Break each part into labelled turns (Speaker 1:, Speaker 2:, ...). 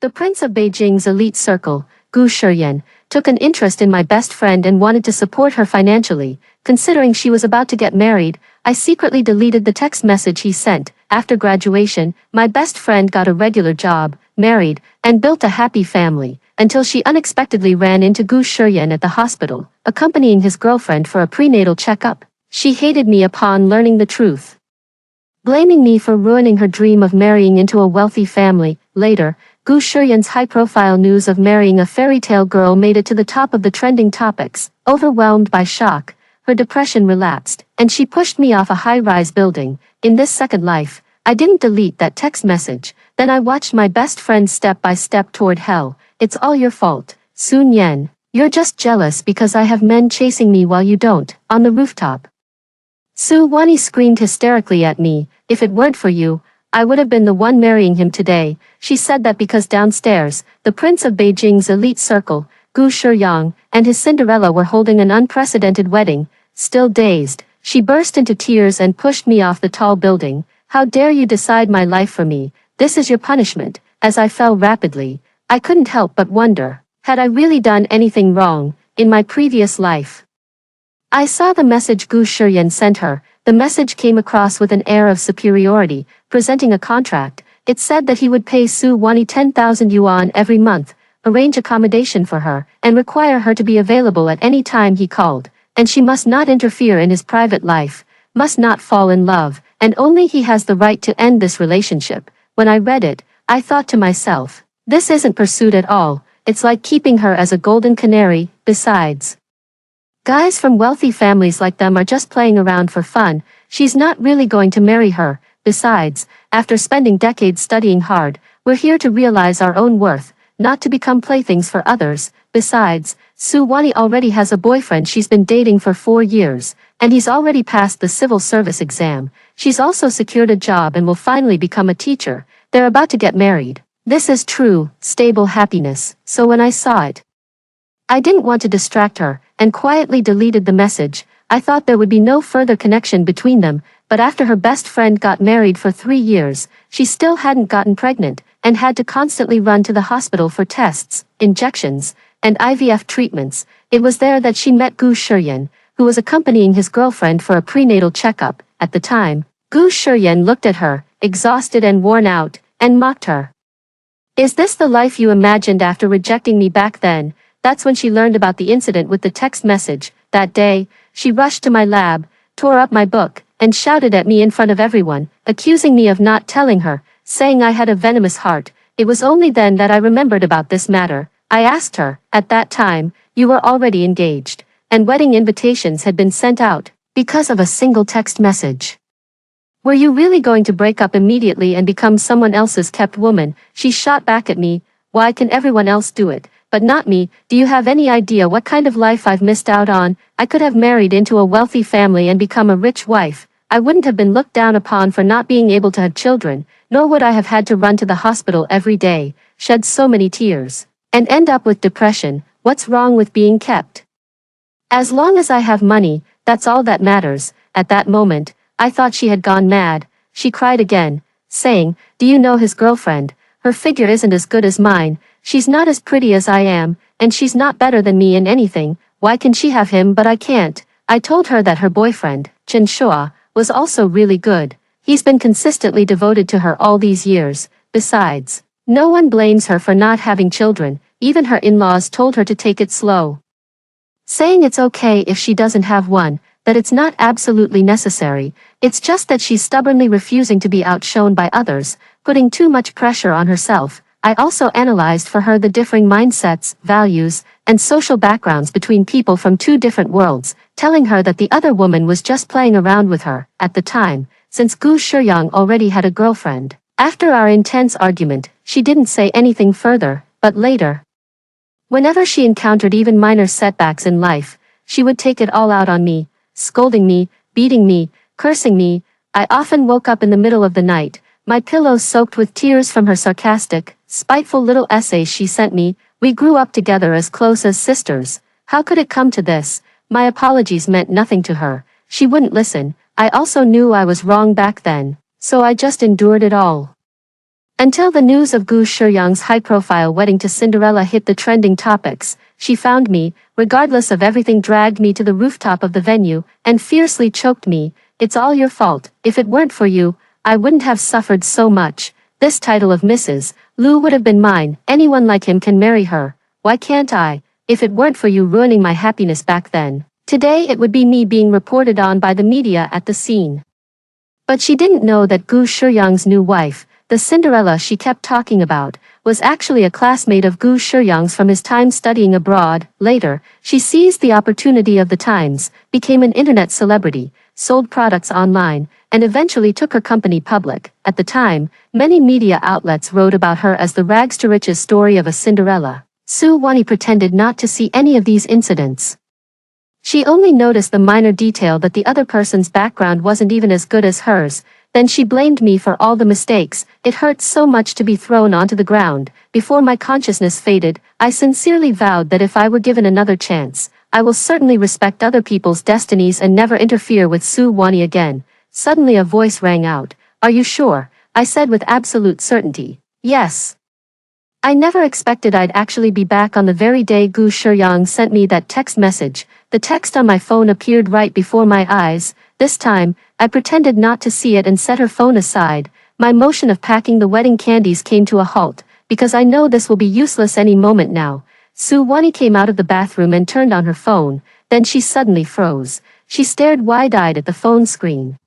Speaker 1: The prince of Beijing's elite circle, Gu Shiyan, took an interest in my best friend and wanted to support her financially. Considering she was about to get married, I secretly deleted the text message he sent. After graduation, my best friend got a regular job, married, and built a happy family, until she unexpectedly ran into Gu Shiyan at the hospital, accompanying his girlfriend for a prenatal checkup. She hated me upon learning the truth, blaming me for ruining her dream of marrying into a wealthy family. Later, Gu Shiyan's high-profile news of marrying a fairy tale girl made it to the top of the trending topics. Overwhelmed by shock, her depression relapsed, and she pushed me off a high-rise building. In this second life, I didn't delete that text message. Then I watched my best friend step by step toward hell. It's all your fault, Sun Yan. You're just jealous because I have men chasing me while you don't. On the rooftop, Su Wani screamed hysterically at me. If it weren't for you, I would have been the one marrying him today. She said that because downstairs, the prince of Beijing's elite circle, Gu Shiyang, and his Cinderella were holding an unprecedented wedding. Still dazed, she burst into tears and pushed me off the tall building. How dare you decide my life for me? This is your punishment. As I fell rapidly, I couldn't help but wonder, had I really done anything wrong in my previous life? I saw the message Gu Shiyan sent her. The message came across with an air of superiority, presenting a contract. It said that he would pay Su Wani 10,000 yuan every month, arrange accommodation for her, and require her to be available at any time he called, and she must not interfere in his private life, must not fall in love, and only he has the right to end this relationship. When I read it, I thought to myself, this isn't pursuit at all, it's like keeping her as a golden canary. Besides, guys from wealthy families like them are just playing around for fun. She's not really going to marry her. Besides, after spending decades studying hard, we're here to realize our own worth, not to become playthings for others. Besides, Su Wani already has a boyfriend she's been dating for 4 years, and he's already passed the civil service exam. She's also secured a job and will finally become a teacher. They're about to get married. This is true, stable happiness. So when I saw it, I didn't want to distract her, and quietly deleted the message. I thought there would be no further connection between them, but after her best friend got married for 3 years, she still hadn't gotten pregnant, and had to constantly run to the hospital for tests, injections, and IVF treatments. It was there that she met Gu Shiyan, who was accompanying his girlfriend for a prenatal checkup. At the time, Gu Shiyan looked at her, exhausted and worn out, and mocked her. Is this the life you imagined after rejecting me back then? That's when she learned about the incident with the text message. That day, she rushed to my lab, tore up my book, and shouted at me in front of everyone, accusing me of not telling her, saying I had a venomous heart. It was only then that I remembered about this matter. I asked her, at that time, you were already engaged, and wedding invitations had been sent out, because of a single text message. Were you really going to break up immediately and become someone else's kept woman? She shot back at me. Why can everyone else do it, but not me? Do you have any idea what kind of life I've missed out on? I could have married into a wealthy family and become a rich wife. I wouldn't have been looked down upon for not being able to have children, nor would I have had to run to the hospital every day, shed so many tears, and end up with depression. What's wrong with being kept? As long as I have money, that's all that matters. At that moment, I thought she had gone mad. She cried again, saying, do you know his girlfriend? Her figure isn't as good as mine. She's not as pretty as I am, and she's not better than me in anything. Why can she have him but I can't? I told her that her boyfriend, Chen Shua, was also really good. He's been consistently devoted to her all these years. Besides, no one blames her for not having children. Even her in-laws told her to take it slow, saying it's okay if she doesn't have one, that it's not absolutely necessary. It's just that she's stubbornly refusing to be outshone by others, putting too much pressure on herself. I also analyzed for her the differing mindsets, values, and social backgrounds between people from 2 different worlds, telling her that the other woman was just playing around with her. At the time, since Gu Shiyang already had a girlfriend, after our intense argument, she didn't say anything further, but later, whenever she encountered even minor setbacks in life, she would take it all out on me, scolding me, beating me, cursing me. I often woke up in the middle of the night, my pillow soaked with tears from her sarcastic, spiteful little essays she sent me. We grew up together as close as sisters. How could it come to this? My apologies meant nothing to her. She wouldn't listen. I also knew I was wrong back then, so I just endured it all, Until the news of Gu Shiyang's high-profile wedding to Cinderella hit the trending topics, she found me, regardless of everything, dragged me to the rooftop of the venue, and fiercely choked me. "It's all your fault. If it weren't for you, I wouldn't have suffered so much. This title of Mrs. Lu would have been mine. Anyone like him can marry her. Why can't I? If it weren't for you ruining my happiness back then, today it would be me being reported on by the media at the scene." But she didn't know that Gu Shiyang's new wife, the Cinderella she kept talking about, was actually a classmate of Gu Shiyang's from his time studying abroad. Later, she seized the opportunity of the times, became an internet celebrity, sold products online, and eventually took her company public. At the time, many media outlets wrote about her as the rags-to-riches story of a Cinderella. Su Wanyi pretended not to see any of these incidents. She only noticed the minor detail that the other person's background wasn't even as good as hers. Then she blamed me for all the mistakes. It hurt so much to be thrown onto the ground. Before my consciousness faded, I sincerely vowed that if I were given another chance, I will certainly respect other people's destinies and never interfere with Su Wanyi again. Suddenly a voice rang out. "Are you sure?" I said with absolute certainty. "Yes." I never expected I'd actually be back on the very day Gu Shiyang sent me that text message. The text on my phone appeared right before my eyes. This time, I pretended not to see it and set her phone aside. My motion of packing the wedding candies came to a halt, because I know this will be useless any moment now. Su Wanyi came out of the bathroom and turned on her phone. Then she suddenly froze. She stared wide-eyed at the phone screen.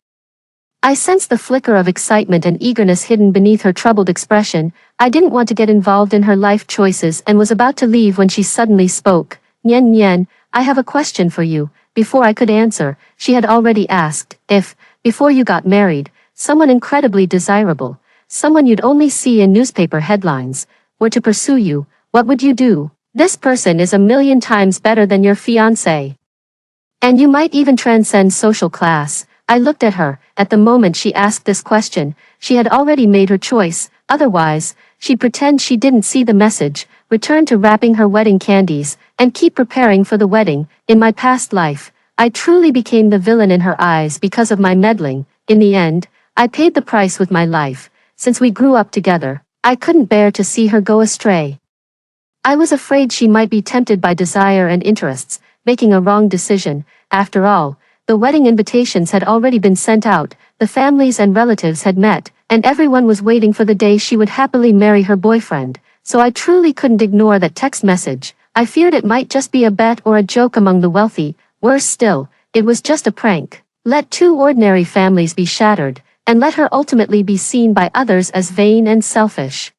Speaker 1: I sensed the flicker of excitement and eagerness hidden beneath her troubled expression. I didn't want to get involved in her life choices and was about to leave when she suddenly spoke. "Nian Nian, I have a question for you." Before I could answer, she had already asked if, before you got married, someone incredibly desirable, someone you'd only see in newspaper headlines, were to pursue you, what would you do? This person is a million times better than your fiancé. And you might even transcend social class. I looked at her. At the moment she asked this question, she had already made her choice. Otherwise, she'd pretend she didn't see the message, return to wrapping her wedding candies, and keep preparing for the wedding. In my past life, I truly became the villain in her eyes because of my meddling. In the end, I paid the price with my life. Since we grew up together, I couldn't bear to see her go astray. I was afraid she might be tempted by desire and interests, making a wrong decision. After all, the wedding invitations had already been sent out, the families and relatives had met, and everyone was waiting for the day she would happily marry her boyfriend. So I truly couldn't ignore that text message. I feared it might just be a bet or a joke among the wealthy. Worse still, it was just a prank. Let two ordinary families be shattered, and let her ultimately be seen by others as vain and selfish.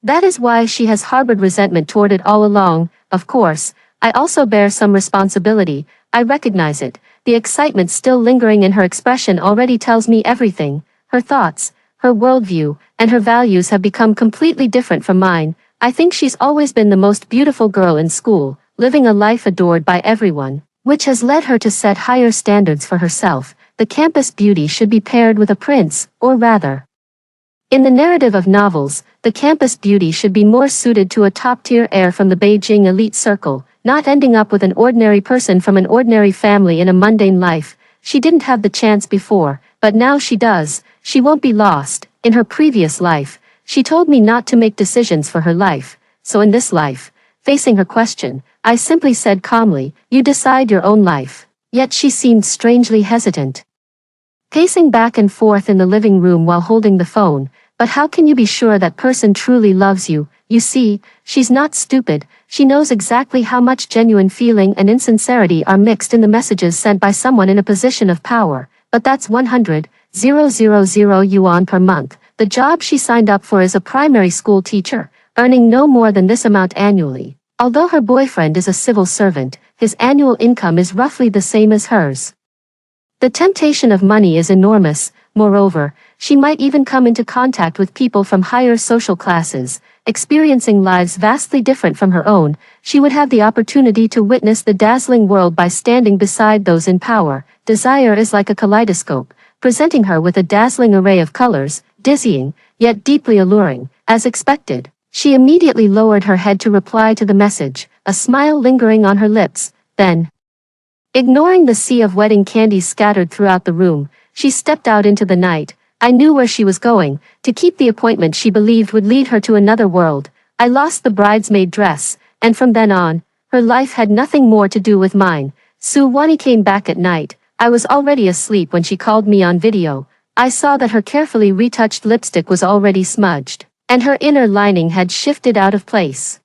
Speaker 1: That is why she has harbored resentment toward it all along. Of course, I also bear some responsibility. I recognize it. The excitement still lingering in her expression already tells me everything. Her thoughts, her worldview, and her values have become completely different from mine. I think she's always been the most beautiful girl in school, living a life adored by everyone, which has led her to set higher standards for herself. The campus beauty should be paired with a prince, or rather, in the narrative of novels, the campus beauty should be more suited to a top-tier heir from the Beijing elite circle, not ending up with an ordinary person from an ordinary family in a mundane life. She didn't have the chance before, but now she does. She won't be lost. In her previous life, she told me not to make decisions for her life. So in this life, facing her question, I simply said calmly, "You decide your own life." Yet she seemed strangely hesitant, pacing back and forth in the living room while holding the phone. "But how can you be sure that person truly loves you? You see, she's not stupid. She knows exactly how much genuine feeling and insincerity are mixed in the messages sent by someone in a position of power. But that's 100,000 yuan per month. The job she signed up for is a primary school teacher, earning no more than this amount annually. Although her boyfriend is a civil servant, his annual income is roughly the same as hers. The temptation of money is enormous. Moreover, she might even come into contact with people from higher social classes, experiencing lives vastly different from her own. She would have the opportunity to witness the dazzling world by standing beside those in power. Desire is like a kaleidoscope, presenting her with a dazzling array of colors, dizzying, yet deeply alluring. As expected, she immediately lowered her head to reply to the message, a smile lingering on her lips. Then, ignoring the sea of wedding candies scattered throughout the room, she stepped out into the night. I knew where she was going, to keep the appointment she believed would lead her to another world. I lost the bridesmaid dress, and from then on, her life had nothing more to do with mine. Suwani came back at night. I was already asleep when she called me on video. I saw that her carefully retouched lipstick was already smudged, and her inner lining had shifted out of place.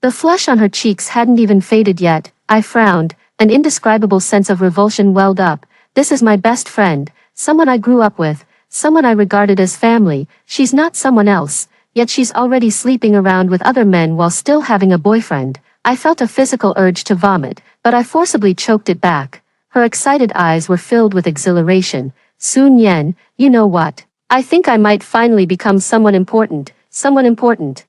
Speaker 1: The flush on her cheeks hadn't even faded yet. I frowned. An indescribable sense of revulsion welled up. This is my best friend, someone I grew up with, someone I regarded as family. She's not someone else, yet she's already sleeping around with other men while still having a boyfriend. I felt a physical urge to vomit, but I forcibly choked it back. Her excited eyes were filled with exhilaration. Sun Yen, you know what? I think I might finally become someone important, someone important.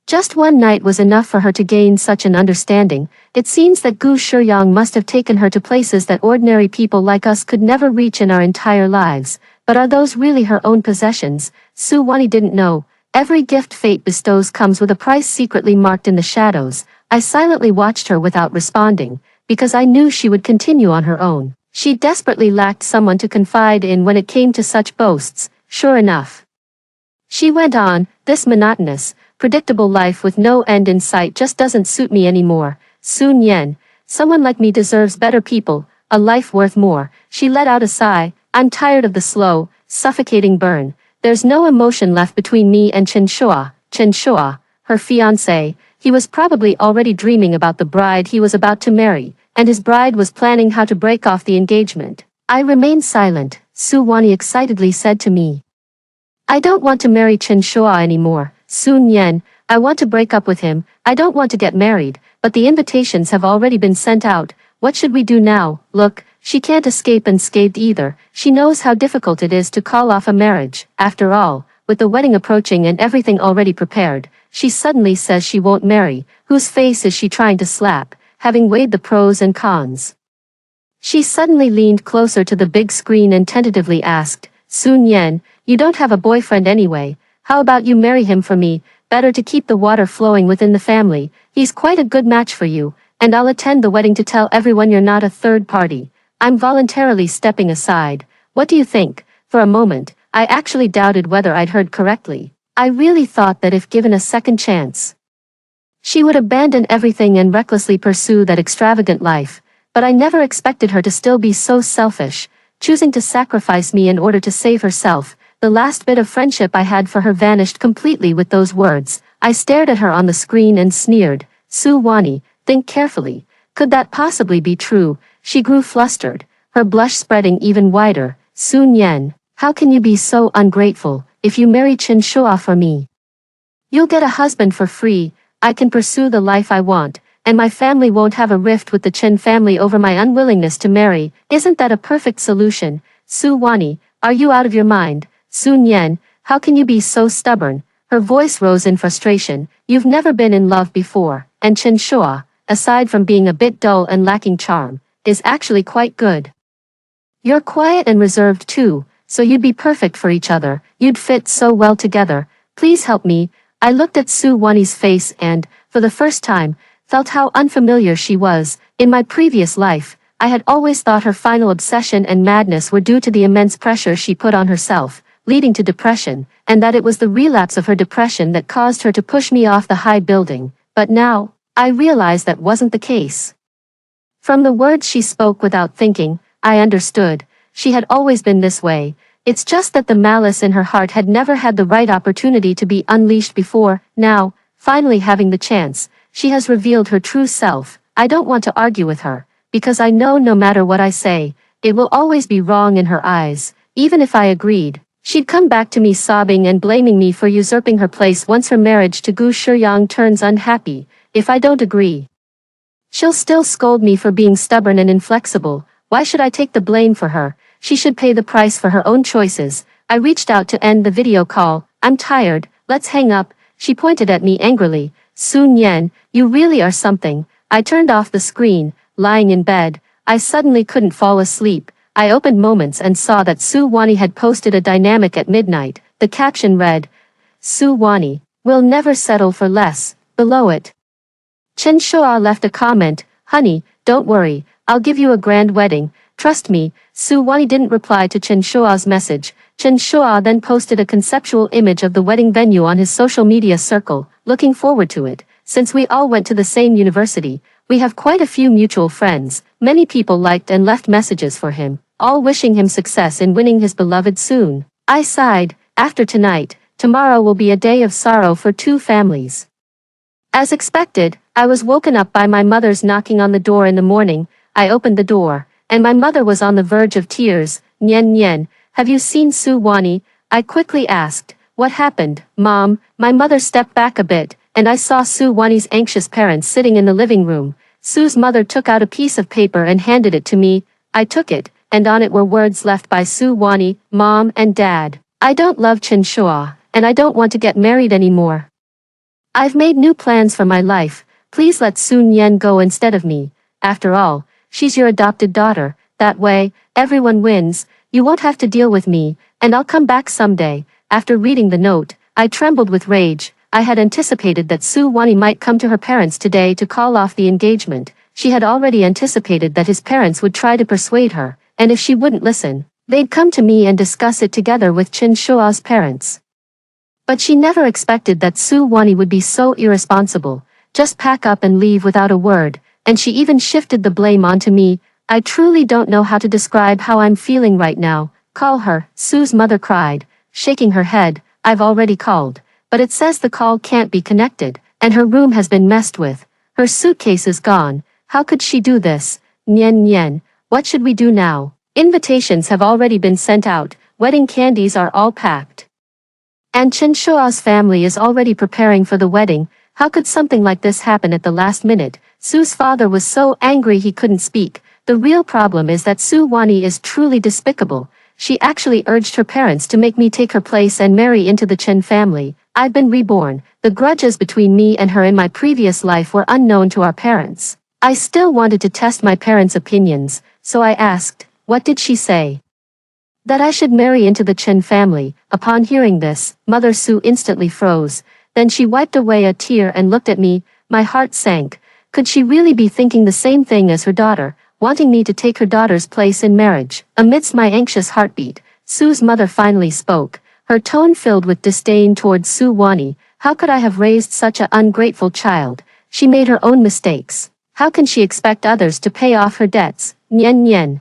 Speaker 1: Just one night was enough for her to gain such an understanding. It seems that Gu Shiyang must have taken her to places that ordinary people like us could never reach in our entire lives. But are those really her own possessions? Su Wani didn't know. Every gift fate bestows comes with a price secretly marked in the shadows. I silently watched her without responding, because I knew she would continue on her own. She desperately lacked someone to confide in when it came to such boasts. Sure enough, she went on, this monotonous, predictable life with no end in sight just doesn't suit me anymore. Sun Yen, someone like me deserves better people, a life worth more. She let out a sigh. I'm tired of the slow, suffocating burn. There's no emotion left between me and Chen Shua. Chen Shua, her fiancé. He was probably already dreaming about the bride he was about to marry, and his bride was planning how to break off the engagement. I remained silent. Su Wani excitedly said to me, I don't want to marry Chen Shua anymore. Sun Yen, I want to break up with him. I don't want to get married, but the invitations have already been sent out. What should we do now? Look, she can't escape unscathed either. She knows how difficult it is to call off a marriage. After all, with the wedding approaching and everything already prepared, she suddenly says she won't marry. Whose face is she trying to slap, having weighed the pros and cons? She suddenly leaned closer to the big screen and tentatively asked, Sun Yen, you don't have a boyfriend anyway. How about you marry him for me? Better to keep the water flowing within the family. He's quite a good match for you, and I'll attend the wedding to tell everyone you're not a third party. I'm voluntarily stepping aside. What do you think? For a moment, I actually doubted whether I'd heard correctly. I really thought that if given a second chance, she would abandon everything and recklessly pursue that extravagant life. But I never expected her to still be so selfish, choosing to sacrifice me in order to save herself. The last bit of friendship I had for her vanished completely with those words. I stared at her on the screen and sneered. Su Wani, think carefully. Could that possibly be true? She grew flustered, her blush spreading even wider. Sun Yen, how can you be so ungrateful? If you marry Chen Shua for me, you'll get a husband for free. I can pursue the life I want, and my family won't have a rift with the Chen family over my unwillingness to marry. Isn't that a perfect solution? Su Wani, are you out of your mind? Sun Yen, how can you be so stubborn? Her voice rose in frustration. You've never been in love before, and Chen Shua, aside from being a bit dull and lacking charm, is actually quite good. You're quiet and reserved too, so you'd be perfect for each other. You'd fit so well together. Please help me. I looked at Su Wani's face and, for the first time, felt how unfamiliar she was. In my previous life, I had always thought her final obsession and madness were due to the immense pressure she put on herself, leading to depression, and that it was the relapse of her depression that caused her to push me off the high building. But now, I realized that wasn't the case. From the words she spoke without thinking, I understood. She had always been this way. It's just that the malice in her heart had never had the right opportunity to be unleashed before. Now, finally having the chance, she has revealed her true self. I don't want to argue with her, because I know no matter what I say, it will always be wrong in her eyes. Even if I agreed, she'd come back to me sobbing and blaming me for usurping her place once her marriage to Gu Shiyang turns unhappy. If I don't agree, she'll still scold me for being stubborn and inflexible. Why should I take the blame for her? She should pay the price for her own choices. I reached out to end the video call. I'm tired, let's hang up. She pointed at me angrily. Sun Yen, you really are something. I turned off the screen. Lying in bed, I suddenly couldn't fall asleep. I opened Moments and saw that Su Wani had posted a dynamic at midnight. The caption read, Su Wani, will never settle for less. Below it, Chen Shua left a comment, honey, don't worry, I'll give you a grand wedding. Trust me. Su Wani didn't reply to Chen Shua's message. Chen Shua then posted a conceptual image of the wedding venue on his social media circle, looking forward to it. Since we all went to the same university, we have quite a few mutual friends. Many people liked and left messages for him, all wishing him success in winning his beloved soon. I sighed. After tonight, tomorrow will be a day of sorrow for two families. As expected, I was woken up by my mother's knocking on the door in the morning. I opened the door, and my mother was on the verge of tears. Nian Nian, have you seen Su Wani? I quickly asked. What happened, Mom? My mother stepped back a bit, and I saw Su Wani's anxious parents sitting in the living room. Su's mother took out a piece of paper and handed it to me. I took it, and on it were words left by Su Wani, Mom and Dad. I don't love Chen Shua, and I don't want to get married anymore. I've made new plans for my life. Please let Su Nian go instead of me. After all, she's your adopted daughter. That way, everyone wins. You won't have to deal with me, and I'll come back someday. After reading the note, I trembled with rage. I had anticipated that Su Wani might come to her parents today to call off the engagement. She had already anticipated that his parents would try to persuade her, and if she wouldn't listen, they'd come to me and discuss it together with Chen Shua's parents. But she never expected that Su Wani would be so irresponsible, just pack up and leave without a word, and she even shifted the blame onto me. I truly don't know how to describe how I'm feeling right now. Call her, Su's mother cried, shaking her head. I've already called, but it says the call can't be connected, and her room has been messed with. Her suitcase is gone. How could she do this? Nian Nian, what should we do now? Invitations have already been sent out, wedding candies are all packed. And Chen Shua's family is already preparing for the wedding. How could something like this happen at the last minute? Su's father was so angry he couldn't speak. The real problem is that Su Wani is truly despicable. She actually urged her parents to make me take her place and marry into the Chen family. I've been reborn. The grudges between me and her in my previous life were unknown to our parents. I still wanted to test my parents' opinions, so I asked, what did she say? That I should marry into the Chen family. Upon hearing this, Mother Su instantly froze. Then she wiped away a tear and looked at me. My heart sank. Could she really be thinking the same thing as her daughter, wanting me to take her daughter's place in marriage? Amidst my anxious heartbeat, Su's mother finally spoke, her tone filled with disdain towards Su Wani. How could I have raised such an ungrateful child? She made her own mistakes. How can she expect others to pay off her debts? Nian Nian.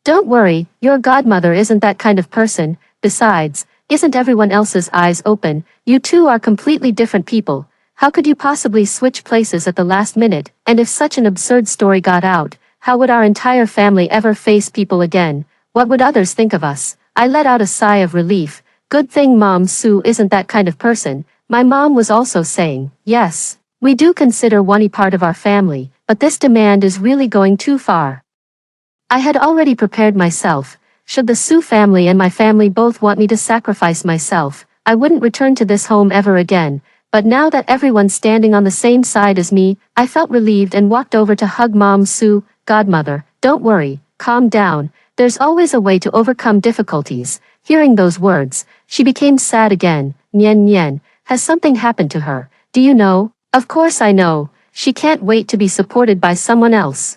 Speaker 1: Don't worry, your godmother isn't that kind of person. Besides, isn't everyone else's eyes open? You two are completely different people. How could you possibly switch places at the last minute? And if such an absurd story got out, how would our entire family ever face people again? What would others think of us? I let out a sigh of relief. Good thing Mom Su isn't that kind of person. My mom was also saying, yes, we do consider Wani part of our family, but this demand is really going too far. I had already prepared myself. Should the Su family and my family both want me to sacrifice myself, I wouldn't return to this home ever again. But now that everyone's standing on the same side as me, I felt relieved and walked over to hug Mom Su. Godmother, don't worry, calm down. There's always a way to overcome difficulties. Hearing those words, she became sad again. Nian Nian, has something happened to her? Do you know? Of course I know. She can't wait to be supported by someone else.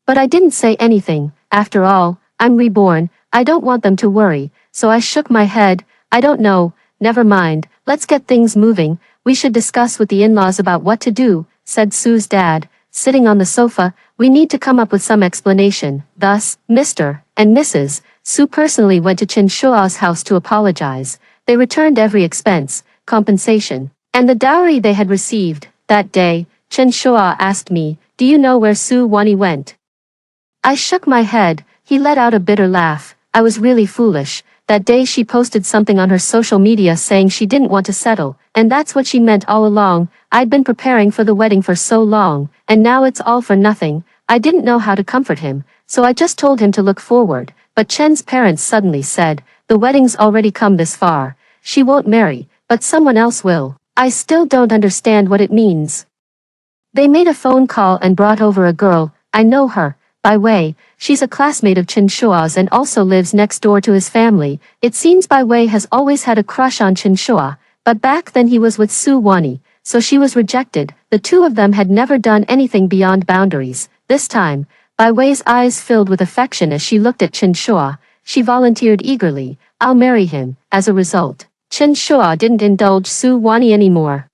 Speaker 1: But I didn't say anything. After all, I'm reborn. I don't want them to worry. So I shook my head. I don't know. Never mind. Let's get things moving. We should discuss with the in-laws about what to do, said Su's dad, sitting on the sofa. We need to come up with some explanation. Thus, Mr. and Mrs. Su personally went to Chen Shua's house to apologize. They returned every expense, compensation, and the dowry they had received. That day, Chen Shua asked me, do you know where Su Wani went? I shook my head. He let out a bitter laugh. I was really foolish. That day she posted something on her social media saying she didn't want to settle, and that's what she meant all along. I'd been preparing for the wedding for so long, and now it's all for nothing. I didn't know how to comfort him, so I just told him to look forward. But Chen's parents suddenly said, the wedding's already come this far. She won't marry, but someone else will. I still don't understand what it means. They made a phone call and brought over a girl. I know her. By Wei, she's a classmate of Chen Shua's and also lives next door to his family. It seems Bai Wei has always had a crush on Chen Shua, but back then he was with Su Wani, so she was rejected. The two of them had never done anything beyond boundaries. This time, Bai Wei's eyes filled with affection as she looked at Chen Shua. She volunteered eagerly, I'll marry him. As a result, Chen Shua didn't indulge Su Wani anymore.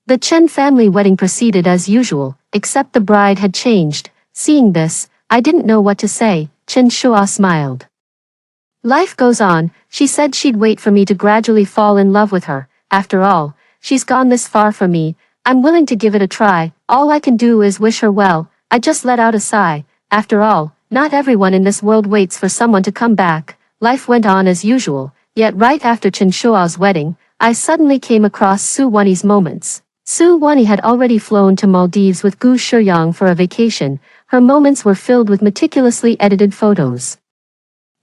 Speaker 1: The Chen family wedding proceeded as usual, except the bride had changed. Seeing this, I didn't know what to say. Chen Shua smiled. Life goes on, she said she'd wait for me to gradually fall in love with her. After all, she's gone this far for me. I'm willing to give it a try. All I can do is wish her well. I just let out a sigh. After all, not everyone in this world waits for someone to come back. Life went on as usual, yet right after Chen Shua's wedding, I suddenly came across Su Wani's moments. Su Wani had already flown to Maldives with Gu Shuyang for a vacation. Her moments were filled with meticulously edited photos.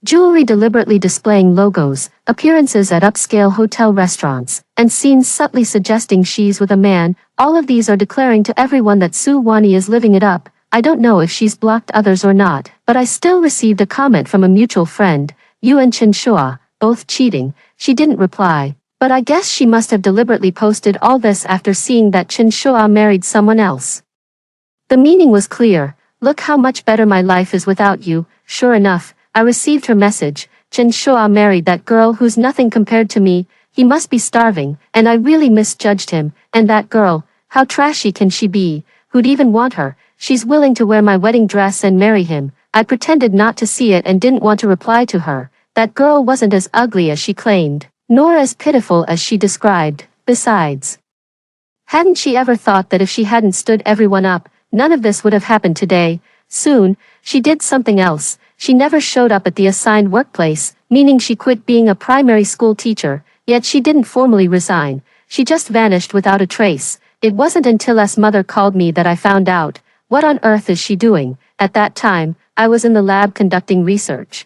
Speaker 1: Jewelry deliberately displaying logos, appearances at upscale hotel restaurants, and scenes subtly suggesting she's with a man. All of these are declaring to everyone that Su Wani is living it up. I don't know if she's blocked others or not, but I still received a comment from a mutual friend, you and Chen Shua, both cheating. She didn't reply, but I guess she must have deliberately posted all this after seeing that Chen Shua married someone else. The meaning was clear. Look how much better my life is without you. Sure enough, I received her message. Chen Shua married that girl who's nothing compared to me. He must be starving, and I really misjudged him. And that girl, how trashy can she be? Who'd even want her? She's willing to wear my wedding dress and marry him. I pretended not to see it and didn't want to reply to her. That girl wasn't as ugly as she claimed, nor as pitiful as she described. Besides, hadn't she ever thought that if she hadn't stood everyone up, none of this would have happened today? Soon, she did something else. She never showed up at the assigned workplace, meaning she quit being a primary school teacher, yet she didn't formally resign. She just vanished without a trace. It wasn't until S mother called me that I found out. What on earth is she doing? At that time, I was in the lab conducting research.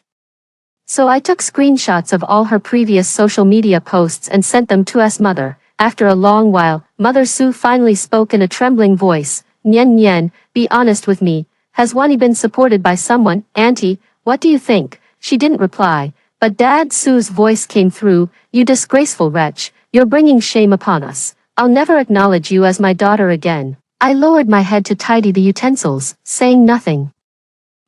Speaker 1: So I took screenshots of all her previous social media posts and sent them to S mother. After a long while, Mother Su finally spoke in a trembling voice. Nian Nian, be honest with me. Has Wani been supported by someone? Auntie, what do you think? She didn't reply, but Dad Su's voice came through. You disgraceful wretch, you're bringing shame upon us. I'll never acknowledge you as my daughter again. I lowered my head to tidy the utensils, saying nothing.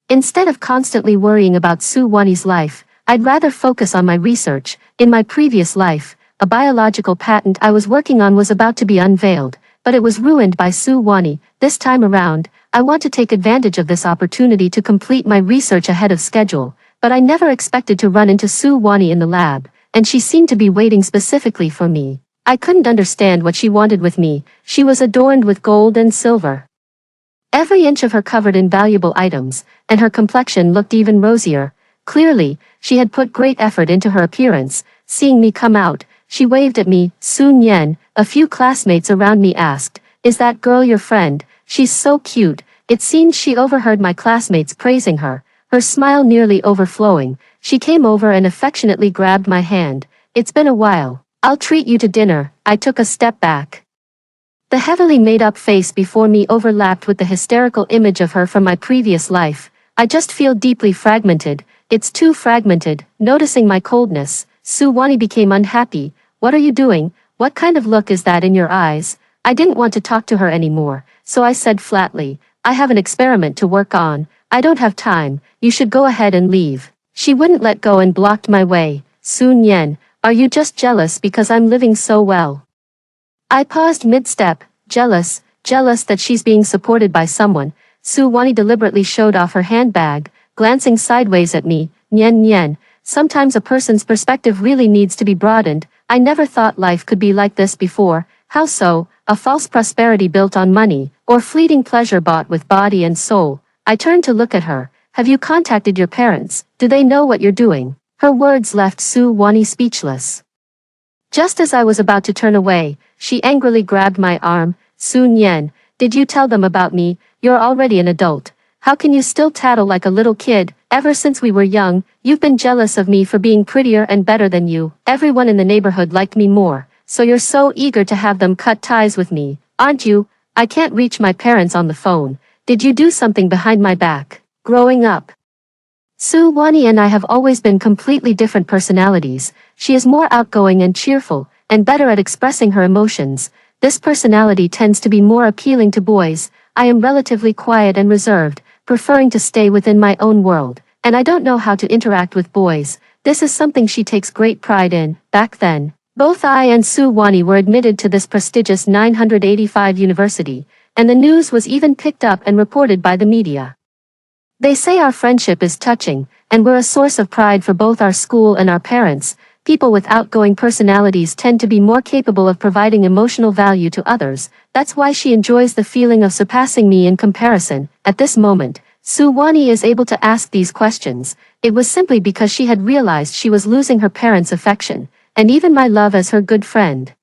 Speaker 1: Instead of constantly worrying about Su Wani's life, I'd rather focus on my research. In my previous life, a biological patent I was working on was about to be unveiled, but it was ruined by Su Wani. This time around, I want to take advantage of this opportunity to complete my research ahead of schedule, but I never expected to run into Su Wani in the lab, and she seemed to be waiting specifically for me. I couldn't understand what she wanted with me. She was adorned with gold and silver. Every inch of her covered in valuable items, and her complexion looked even rosier. Clearly, she had put great effort into her appearance. Seeing me come out, she waved at me. Sun Yen, a few classmates around me asked, is that girl your friend? She's so cute. It seemed she overheard my classmates praising her, her smile nearly overflowing. She came over and affectionately grabbed my hand. It's been a while. I'll treat you to dinner. I took a step back. The heavily made-up face before me overlapped with the hysterical image of her from my previous life. I just feel deeply fragmented. It's too fragmented. Noticing my coldness, Su Wani became unhappy. What are you doing? What kind of look is that in your eyes? I didn't want to talk to her anymore, so I said flatly, I have an experiment to work on. I don't have time. You should go ahead and leave. She wouldn't let go and blocked my way. Sun Yen, are you just jealous because I'm living so well? I paused mid-step, jealous that she's being supported by someone. Su Wani deliberately showed off her handbag, glancing sideways at me. Nian Nian, sometimes a person's perspective really needs to be broadened. I never thought life could be like this before. How so? A false prosperity built on money, or fleeting pleasure bought with body and soul? I turned to look at her. Have you contacted your parents? Do they know what you're doing? Her words left Su Wani speechless. Just as I was about to turn away, she angrily grabbed my arm. Sun Yen, did you tell them about me? You're already an adult. How can you still tattle like a little kid? Ever since we were young, you've been jealous of me for being prettier and better than you. Everyone in the neighborhood liked me more, so you're so eager to have them cut ties with me, aren't you? I can't reach my parents on the phone. Did you do something behind my back? Growing up, Su Wani and I have always been completely different personalities. She is more outgoing and cheerful, and better at expressing her emotions. This personality tends to be more appealing to boys. I am relatively quiet and reserved, preferring to stay within my own world, and I don't know how to interact with boys. This is something she takes great pride in. Back then, both I and Su Wani were admitted to this prestigious 985 university, and the news was even picked up and reported by the media. They say our friendship is touching, and we're a source of pride for both our school and our parents. People with outgoing personalities tend to be more capable of providing emotional value to others. That's why she enjoys the feeling of surpassing me in comparison. At this moment, Su Wani is able to ask these questions. It was simply because she had realized she was losing her parents' affection, and even my love as her good friend.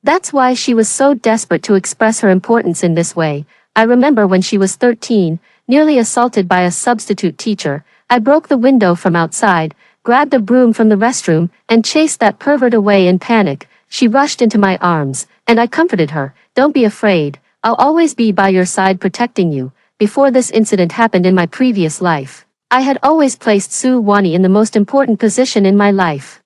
Speaker 1: That's why she was so desperate to express her importance in this way. I remember when she was 13, nearly assaulted by a substitute teacher, I broke the window from outside, grabbed a broom from the restroom, and chased that pervert away in panic. She rushed into my arms, and I comforted her. Don't be afraid, I'll always be by your side protecting you. Before this incident happened in my previous life, I had always placed Su Wani in the most important position in my life.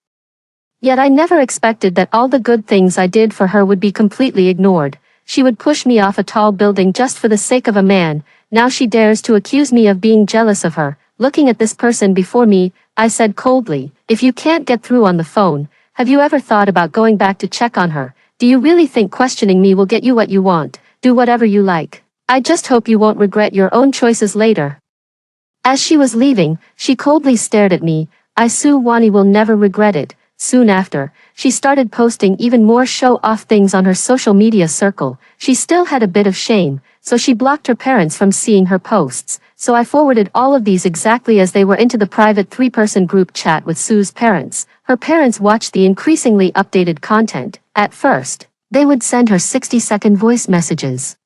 Speaker 1: Yet I never expected that all the good things I did for her would be completely ignored. She would push me off a tall building just for the sake of a man. Now she dares to accuse me of being jealous of her. Looking at this person before me, I said coldly, if you can't get through on the phone, have you ever thought about going back to check on her? Do you really think questioning me will get you what you want? Do whatever you like. I just hope you won't regret your own choices later. As she was leaving, she coldly stared at me. Su Wani will never regret it. Soon after, she started posting even more show-off things on her social media circle. She still had a bit of shame, so she blocked her parents from seeing her posts. So I forwarded all of these exactly as they were into the private 3-person group chat with Su's parents. Her parents watched the increasingly updated content. At first, they would send her 60-second voice messages,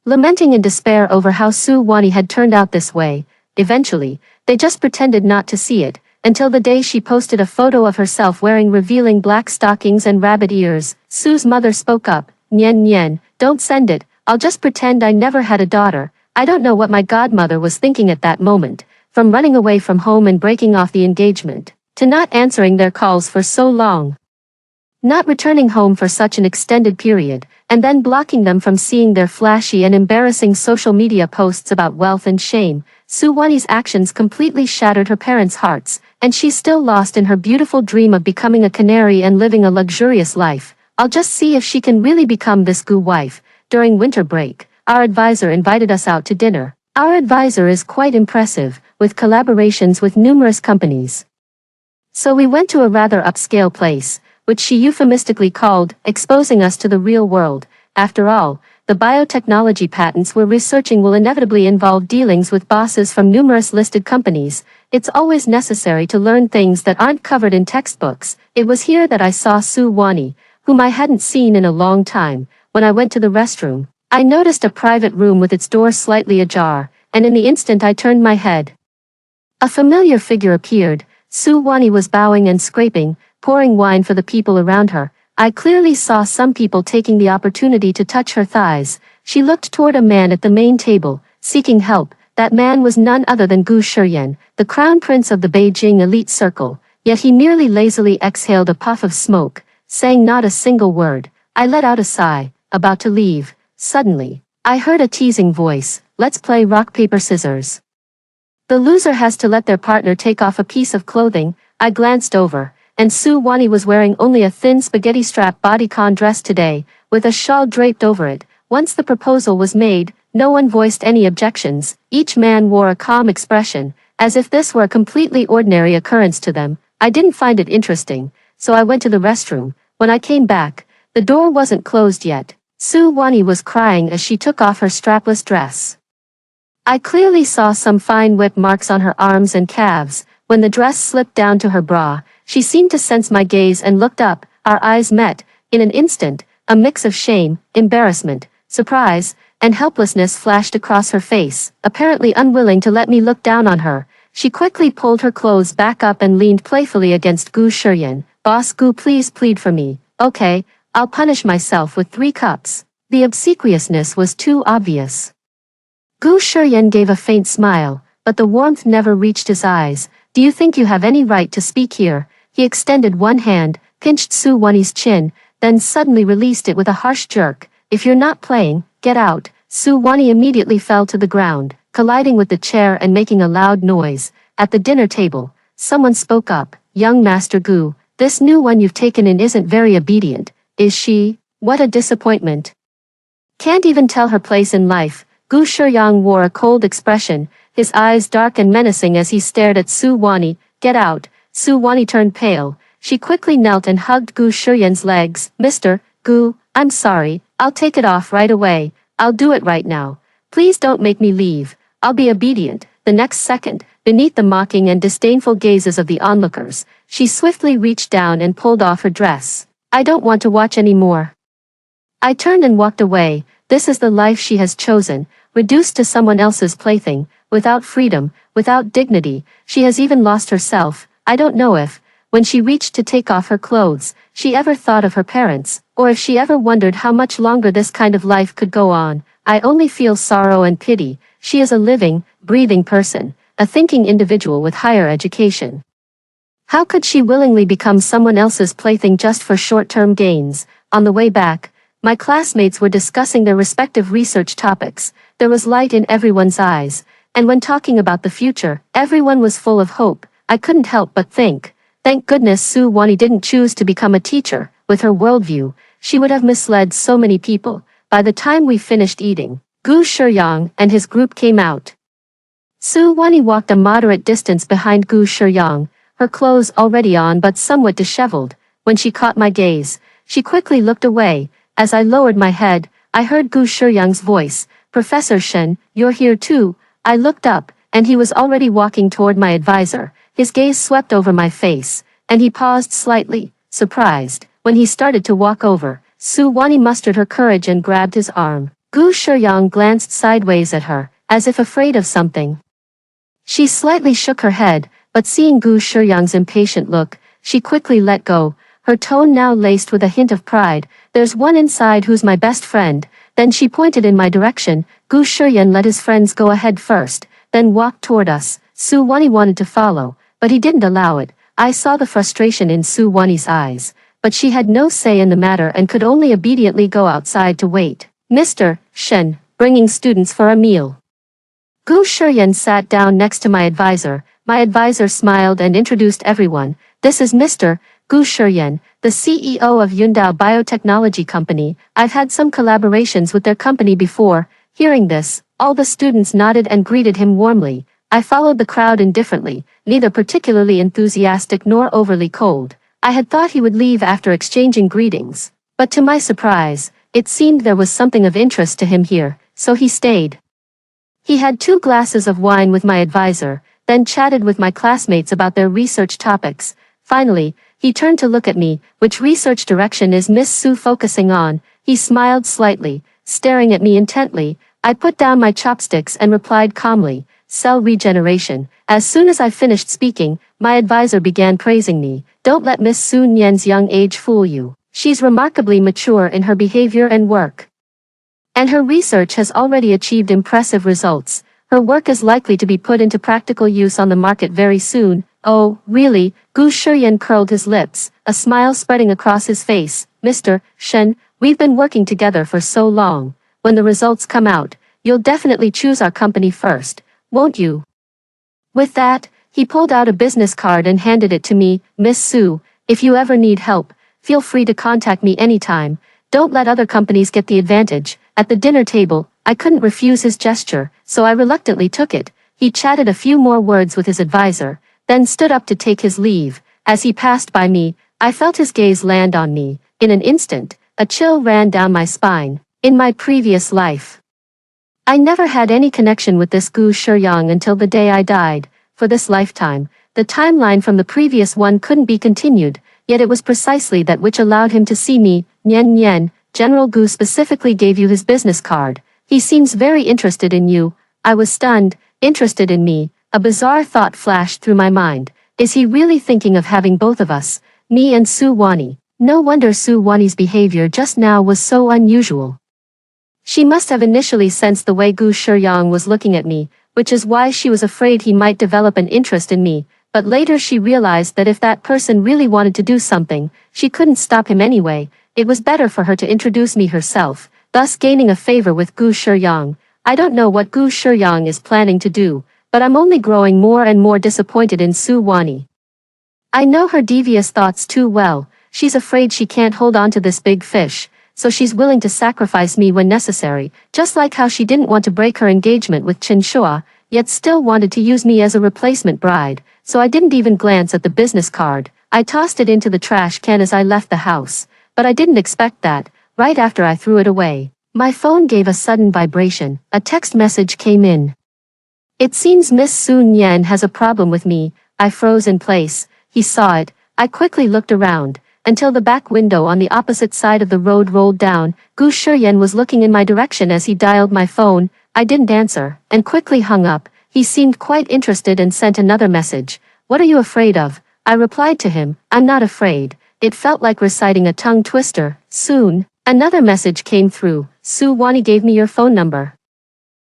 Speaker 1: lamenting in despair over how Su Wani had turned out this way. Eventually, they just pretended not to see it, until the day she posted a photo of herself wearing revealing black stockings and rabbit ears. Su's mother spoke up, Nyen Nyen, don't send it, I'll just pretend I never had a daughter. I don't know what my godmother was thinking at that moment, from running away from home and breaking off the engagement, to not answering their calls for so long, not returning home for such an extended period, and then blocking them from seeing their flashy and embarrassing social media posts about wealth and shame. Su Wani's actions completely shattered her parents' hearts, and she's still lost in her beautiful dream of becoming a canary and living a luxurious life. I'll just see if she can really become this good wife. During winter break, our advisor invited us out to dinner. Our advisor is quite impressive, with collaborations with numerous companies. So we went to a rather upscale place, which she euphemistically called, exposing us to the real world. After all, the biotechnology patents we're researching will inevitably involve dealings with bosses from numerous listed companies. It's always necessary to learn things that aren't covered in textbooks. It was here that I saw Su Wani, whom I hadn't seen in a long time. When I went to the restroom, I noticed a private room with its door slightly ajar, and in the instant I turned my head. A familiar figure appeared. Su Wani was bowing and scraping, pouring wine for the people around her. I clearly saw some people taking the opportunity to touch her thighs. She looked toward a man at the main table, seeking help. That man was none other than Gu Shiryan, the crown prince of the Beijing elite circle, yet he merely lazily exhaled a puff of smoke, saying not a single word. I let out a sigh, about to leave. Suddenly, I heard a teasing voice, let's play rock paper scissors. The loser has to let their partner take off a piece of clothing. I glanced over, and Su Wani was wearing only a thin spaghetti strap bodycon dress today, with a shawl draped over it. Once the proposal was made, no one voiced any objections. Each man wore a calm expression, as if this were a completely ordinary occurrence to them. I didn't find it interesting, so I went to the restroom. When I came back, the door wasn't closed yet. Su Wani was crying as she took off her strapless dress. I clearly saw some fine whip marks on her arms and calves. When the dress slipped down to her bra, she seemed to sense my gaze and looked up. Our eyes met. In an instant, a mix of shame, embarrassment, surprise, and helplessness flashed across her face. Apparently unwilling to let me look down on her, she quickly pulled her clothes back up and leaned playfully against Gu Shiryan. Boss Gu, please plead for me. Okay, I'll punish myself with 3 cups. The obsequiousness was too obvious. Gu Shiryan gave a faint smile, but the warmth never reached his eyes. Do you think you have any right to speak here? He extended one hand, pinched Su Wani's chin, then suddenly released it with a harsh jerk. If you're not playing, get out. Su Wani immediately fell to the ground, colliding with the chair and making a loud noise. At the dinner table, someone spoke up. Young Master Gu, this new one you've taken in isn't very obedient, is she? What a disappointment. Can't even tell her place in life. Gu Shiyang wore a cold expression, his eyes dark and menacing as he stared at Su Wani. Get out. Su Wani turned pale. She quickly knelt and hugged Gu Shiyan's legs. Mr. Gu, I'm sorry, I'll take it off right away. I'll do it right now. Please don't make me leave. I'll be obedient. The next second, beneath the mocking and disdainful gazes of the onlookers, she swiftly reached down and pulled off her dress. I don't want to watch any more. I turned and walked away. This is the life she has chosen, reduced to someone else's plaything, without freedom, without dignity. She has even lost herself. I don't know if, when she reached to take off her clothes, she ever thought of her parents, or if she ever wondered how much longer this kind of life could go on. I only feel sorrow and pity. She is a living, breathing person, a thinking individual with higher education. How could she willingly become someone else's plaything just for short-term gains? On the way back, my classmates were discussing their respective research topics. There was light in everyone's eyes, and when talking about the future, everyone was full of hope. I couldn't help but think, thank goodness Su Wani didn't choose to become a teacher. With her worldview, she would have misled so many people. By the time we finished eating, Gu Shiyang and his group came out. Su Wani walked a moderate distance behind Gu Shiyang, her clothes already on but somewhat disheveled. When she caught my gaze, she quickly looked away. As I lowered my head, I heard Gu Shiyang's voice. Professor Shen, you're here too. I looked up, and he was already walking toward my advisor. His gaze swept over my face, and he paused slightly, surprised. When he started to walk over, Su Wani mustered her courage and grabbed his arm. Gu Shiyang glanced sideways at her, as if afraid of something. She slightly shook her head, but seeing Gu Shiyang's impatient look, she quickly let go, her tone now laced with a hint of pride. There's one inside who's my best friend. Then she pointed in my direction. Gu Shiyan let his friends go ahead first, then walked toward us. Su Wani wanted to follow, but he didn't allow it. I saw the frustration in Su Wani's eyes, but she had no say in the matter and could only obediently go outside to wait. Mr. Shen, bringing students for a meal. Gu Shiyan sat down next to my advisor. My advisor smiled and introduced everyone. This is Mr. Gu Shiyan, the CEO of Yundao Biotechnology Company. I've had some collaborations with their company before. Hearing this, all the students nodded and greeted him warmly. I followed the crowd indifferently, neither particularly enthusiastic nor overly cold. I had thought he would leave after exchanging greetings, but to my surprise, it seemed there was something of interest to him here, so he stayed. He had 2 glasses of wine with my advisor, then chatted with my classmates about their research topics. Finally, he turned to look at me. Which research direction is Miss Su focusing on? He smiled slightly, staring at me intently. I put down my chopsticks and replied calmly, cell regeneration. As soon as I finished speaking, my advisor began praising me. Don't let Miss Su Nian's young age fool you. She's remarkably mature in her behavior and work. And her research has already achieved impressive results. Her work is likely to be put into practical use on the market very soon. Oh, really? Gu Shiyan curled his lips, a smile spreading across his face. Mr. Shen, we've been working together for so long. When the results come out, you'll definitely choose our company first, won't you? With that, he pulled out a business card and handed it to me. Miss Su, if you ever need help, feel free to contact me anytime. Don't let other companies get the advantage. At the dinner table, I couldn't refuse his gesture, so I reluctantly took it. He chatted a few more words with his advisor, then stood up to take his leave. As he passed by me, I felt his gaze land on me. In an instant, a chill ran down my spine. In my previous life, I never had any connection with this Gu Shiyang until the day I died. For this lifetime, the timeline from the previous one couldn't be continued, yet it was precisely that which allowed him to see me. Nian Nian, General Gu specifically gave you his business card. He seems very interested in you. I was stunned. Interested in me. A bizarre thought flashed through my mind. Is he really thinking of having both of us, me and Su Wani? No wonder Su Wani's behavior just now was so unusual. She must have initially sensed the way Gu Shiyang was looking at me, which is why she was afraid he might develop an interest in me, but later she realized that if that person really wanted to do something, she couldn't stop him anyway. It was better for her to introduce me herself, thus gaining a favor with Gu Shiyang. I don't know what Gu Shiyang is planning to do, but I'm only growing more and more disappointed in Su Wani. I know her devious thoughts too well. She's afraid she can't hold on to this big fish, so she's willing to sacrifice me when necessary, just like how she didn't want to break her engagement with Chen Shua, yet still wanted to use me as a replacement bride, so I didn't even glance at the business card. I tossed it into the trash can as I left the house, but I didn't expect that, right after I threw it away, my phone gave a sudden vibration. A text message came in. It seems Miss Sun Yan has a problem with me. I froze in place. He saw it. I quickly looked around, until the back window on the opposite side of the road rolled down. Gu Shiyan was looking in my direction as he dialed my phone. I didn't answer, and quickly hung up. He seemed quite interested and sent another message. What are you afraid of? I replied to him, I'm not afraid. It felt like reciting a tongue twister. Soon, another message came through. Su Wani gave me your phone number.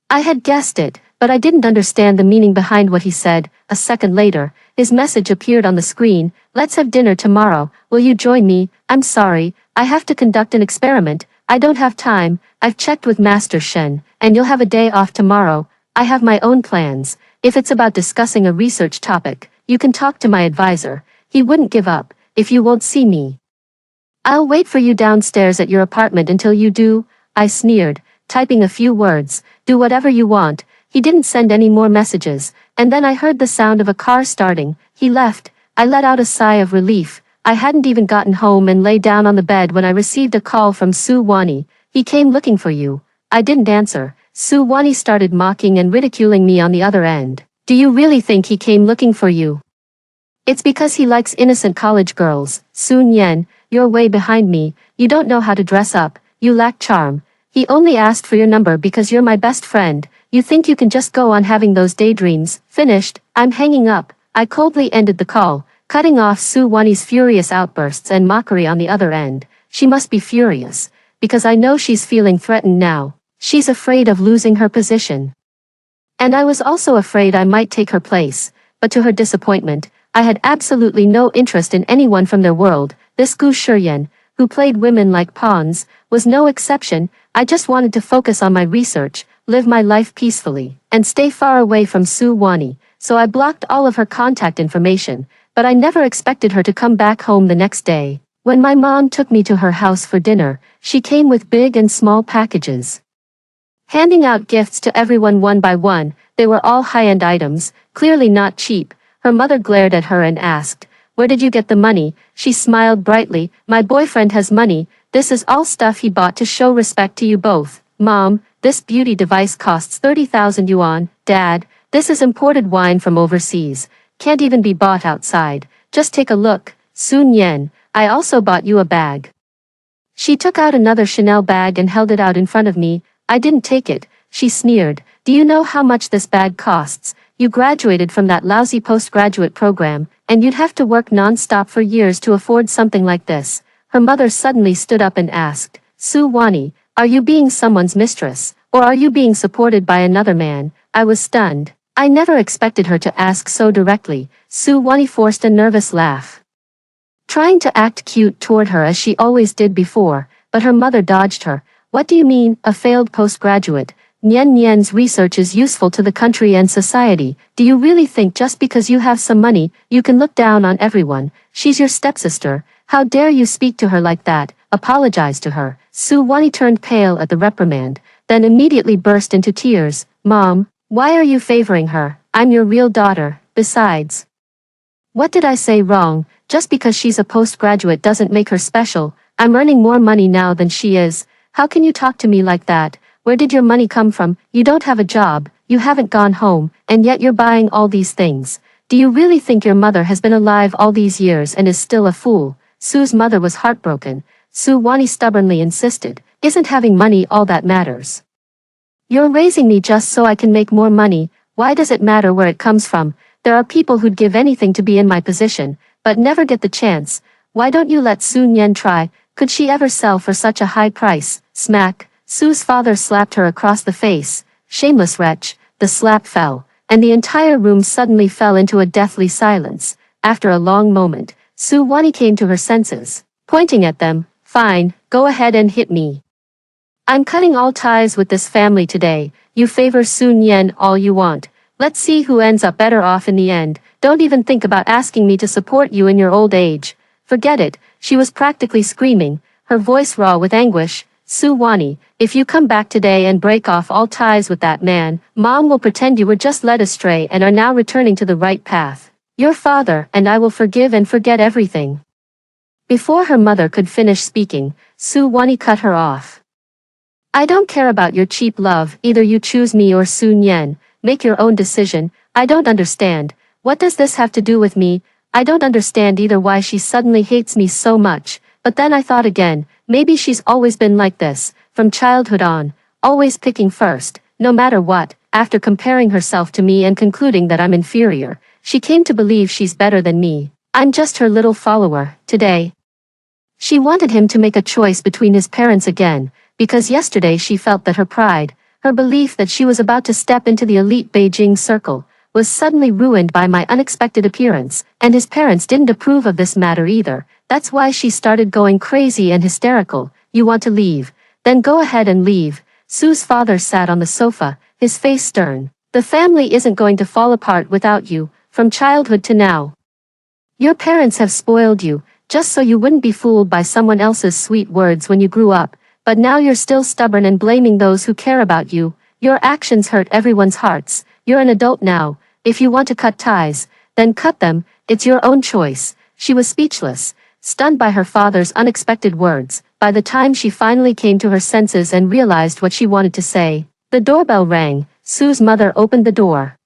Speaker 1: I had guessed it, but I didn't understand the meaning behind what he said. A second later, his message appeared on the screen. Let's have dinner tomorrow. Will you join me? I'm sorry, I have to conduct an experiment. I don't have time. I've checked with Master Shen, and you'll have a day off tomorrow. I have my own plans. If it's about discussing a research topic, you can talk to my advisor. He wouldn't give up if you won't see me. I'll wait for you downstairs at your apartment until you do, I sneered, typing a few words. Do whatever you want. He didn't send any more messages, and then I heard the sound of a car starting. He left. I let out a sigh of relief. I hadn't even gotten home and lay down on the bed when I received a call from Su Wani. He came looking for you. I didn't answer. Su Wani started mocking and ridiculing me on the other end. Do you really think he came looking for you? It's because he likes innocent college girls. Sun Yan, you're way behind me. You don't know how to dress up. You lack charm. He only asked for your number because you're my best friend. You think you can just go on having those daydreams. Finished. I'm hanging up. I coldly ended the call, cutting off Su Wani's furious outbursts and mockery on the other end. She must be furious, because I know she's feeling threatened now. She's afraid of losing her position. And I was also afraid I might take her place, but to her disappointment, I had absolutely no interest in anyone from their world. This Gu Shiyan, who played women like pawns, was no exception. I just wanted to focus on my research, live my life peacefully, and stay far away from Su Wani, so I blocked all of her contact information, but I never expected her to come back home the next day. When my mom took me to her house for dinner, she came with big and small packages, handing out gifts to everyone one by one. They were all high-end items, clearly not cheap. Her mother glared at her and asked, "Where did you get the money?" She smiled brightly. "My boyfriend has money. This is all stuff he bought to show respect to you both." "Mom, this beauty device costs 30,000 yuan. Dad, this is imported wine from overseas. Can't even be bought outside. Just take a look." "Sun Yan, I also bought you a bag." She took out another Chanel bag and held it out in front of me. I didn't take it. She sneered. "Do you know how much this bag costs? You graduated from that lousy postgraduate program, and you'd have to work non-stop for years to afford something like this." Her mother suddenly stood up and asked, "Su Wani, are you being someone's mistress, or are you being supported by another man?" I was stunned. I never expected her to ask so directly. Su Wani forced a nervous laugh, trying to act cute toward her as she always did before, but her mother dodged her. "What do you mean, a failed postgraduate? Nian Nian's research is useful to the country and society. Do you really think just because you have some money, you can look down on everyone? She's your stepsister. How dare you speak to her like that? Apologize to her." Su Wani turned pale at the reprimand, then immediately burst into tears. "Mom, why are you favoring her? I'm your real daughter. Besides, what did I say wrong? Just because she's a postgraduate doesn't make her special. I'm earning more money now than she is. How can you talk to me like that? Where did your money come from? You don't have a job, you haven't gone home, and yet you're buying all these things. Do you really think your mother has been alive all these years and is still a fool?" Su's mother was heartbroken. Su Wani stubbornly insisted, "Isn't having money all that matters? You're raising me just so I can make more money. Why does it matter where it comes from? There are people who'd give anything to be in my position, but never get the chance. Why don't you let Sun Yan try? Could she ever sell for such a high price?" Smack! Su's father slapped her across the face. "Shameless wretch." The slap fell, and the entire room suddenly fell into a deathly silence. After a long moment, Su Wani came to her senses, pointing at them. "Fine, go ahead and hit me. I'm cutting all ties with this family today. You favor Sun Yan all you want. Let's see who ends up better off in the end. Don't even think about asking me to support you in your old age. Forget it," she was practically screaming, her voice raw with anguish. "Su Wani, if you come back today and break off all ties with that man, Mom will pretend you were just led astray and are now returning to the right path. Your father and I will forgive and forget everything." Before her mother could finish speaking, Su Wani cut her off. "I don't care about your cheap love, either you choose me or Sun Yen, make your own decision. I don't understand. What does this have to do with me? I don't understand either why she suddenly hates me so much." But then I thought again, maybe she's always been like this, from childhood on, always picking first, no matter what. After comparing herself to me and concluding that I'm inferior, she came to believe she's better than me. I'm just her little follower. Today, she wanted him to make a choice between his parents again, because yesterday she felt that her pride, her belief that she was about to step into the elite Beijing circle, was suddenly ruined by my unexpected appearance, and his parents didn't approve of this matter either. That's why she started going crazy and hysterical. "You want to leave? Then go ahead and leave." Su's father sat on the sofa, his face stern. "The family isn't going to fall apart without you, from childhood to now. Your parents have spoiled you, just so you wouldn't be fooled by someone else's sweet words when you grew up. But now you're still stubborn and blaming those who care about you. Your actions hurt everyone's hearts. You're an adult now. If you want to cut ties, then cut them. It's your own choice." She was speechless, stunned by her father's unexpected words. By the time she finally came to her senses and realized what she wanted to say, the doorbell rang. Su's mother opened the door.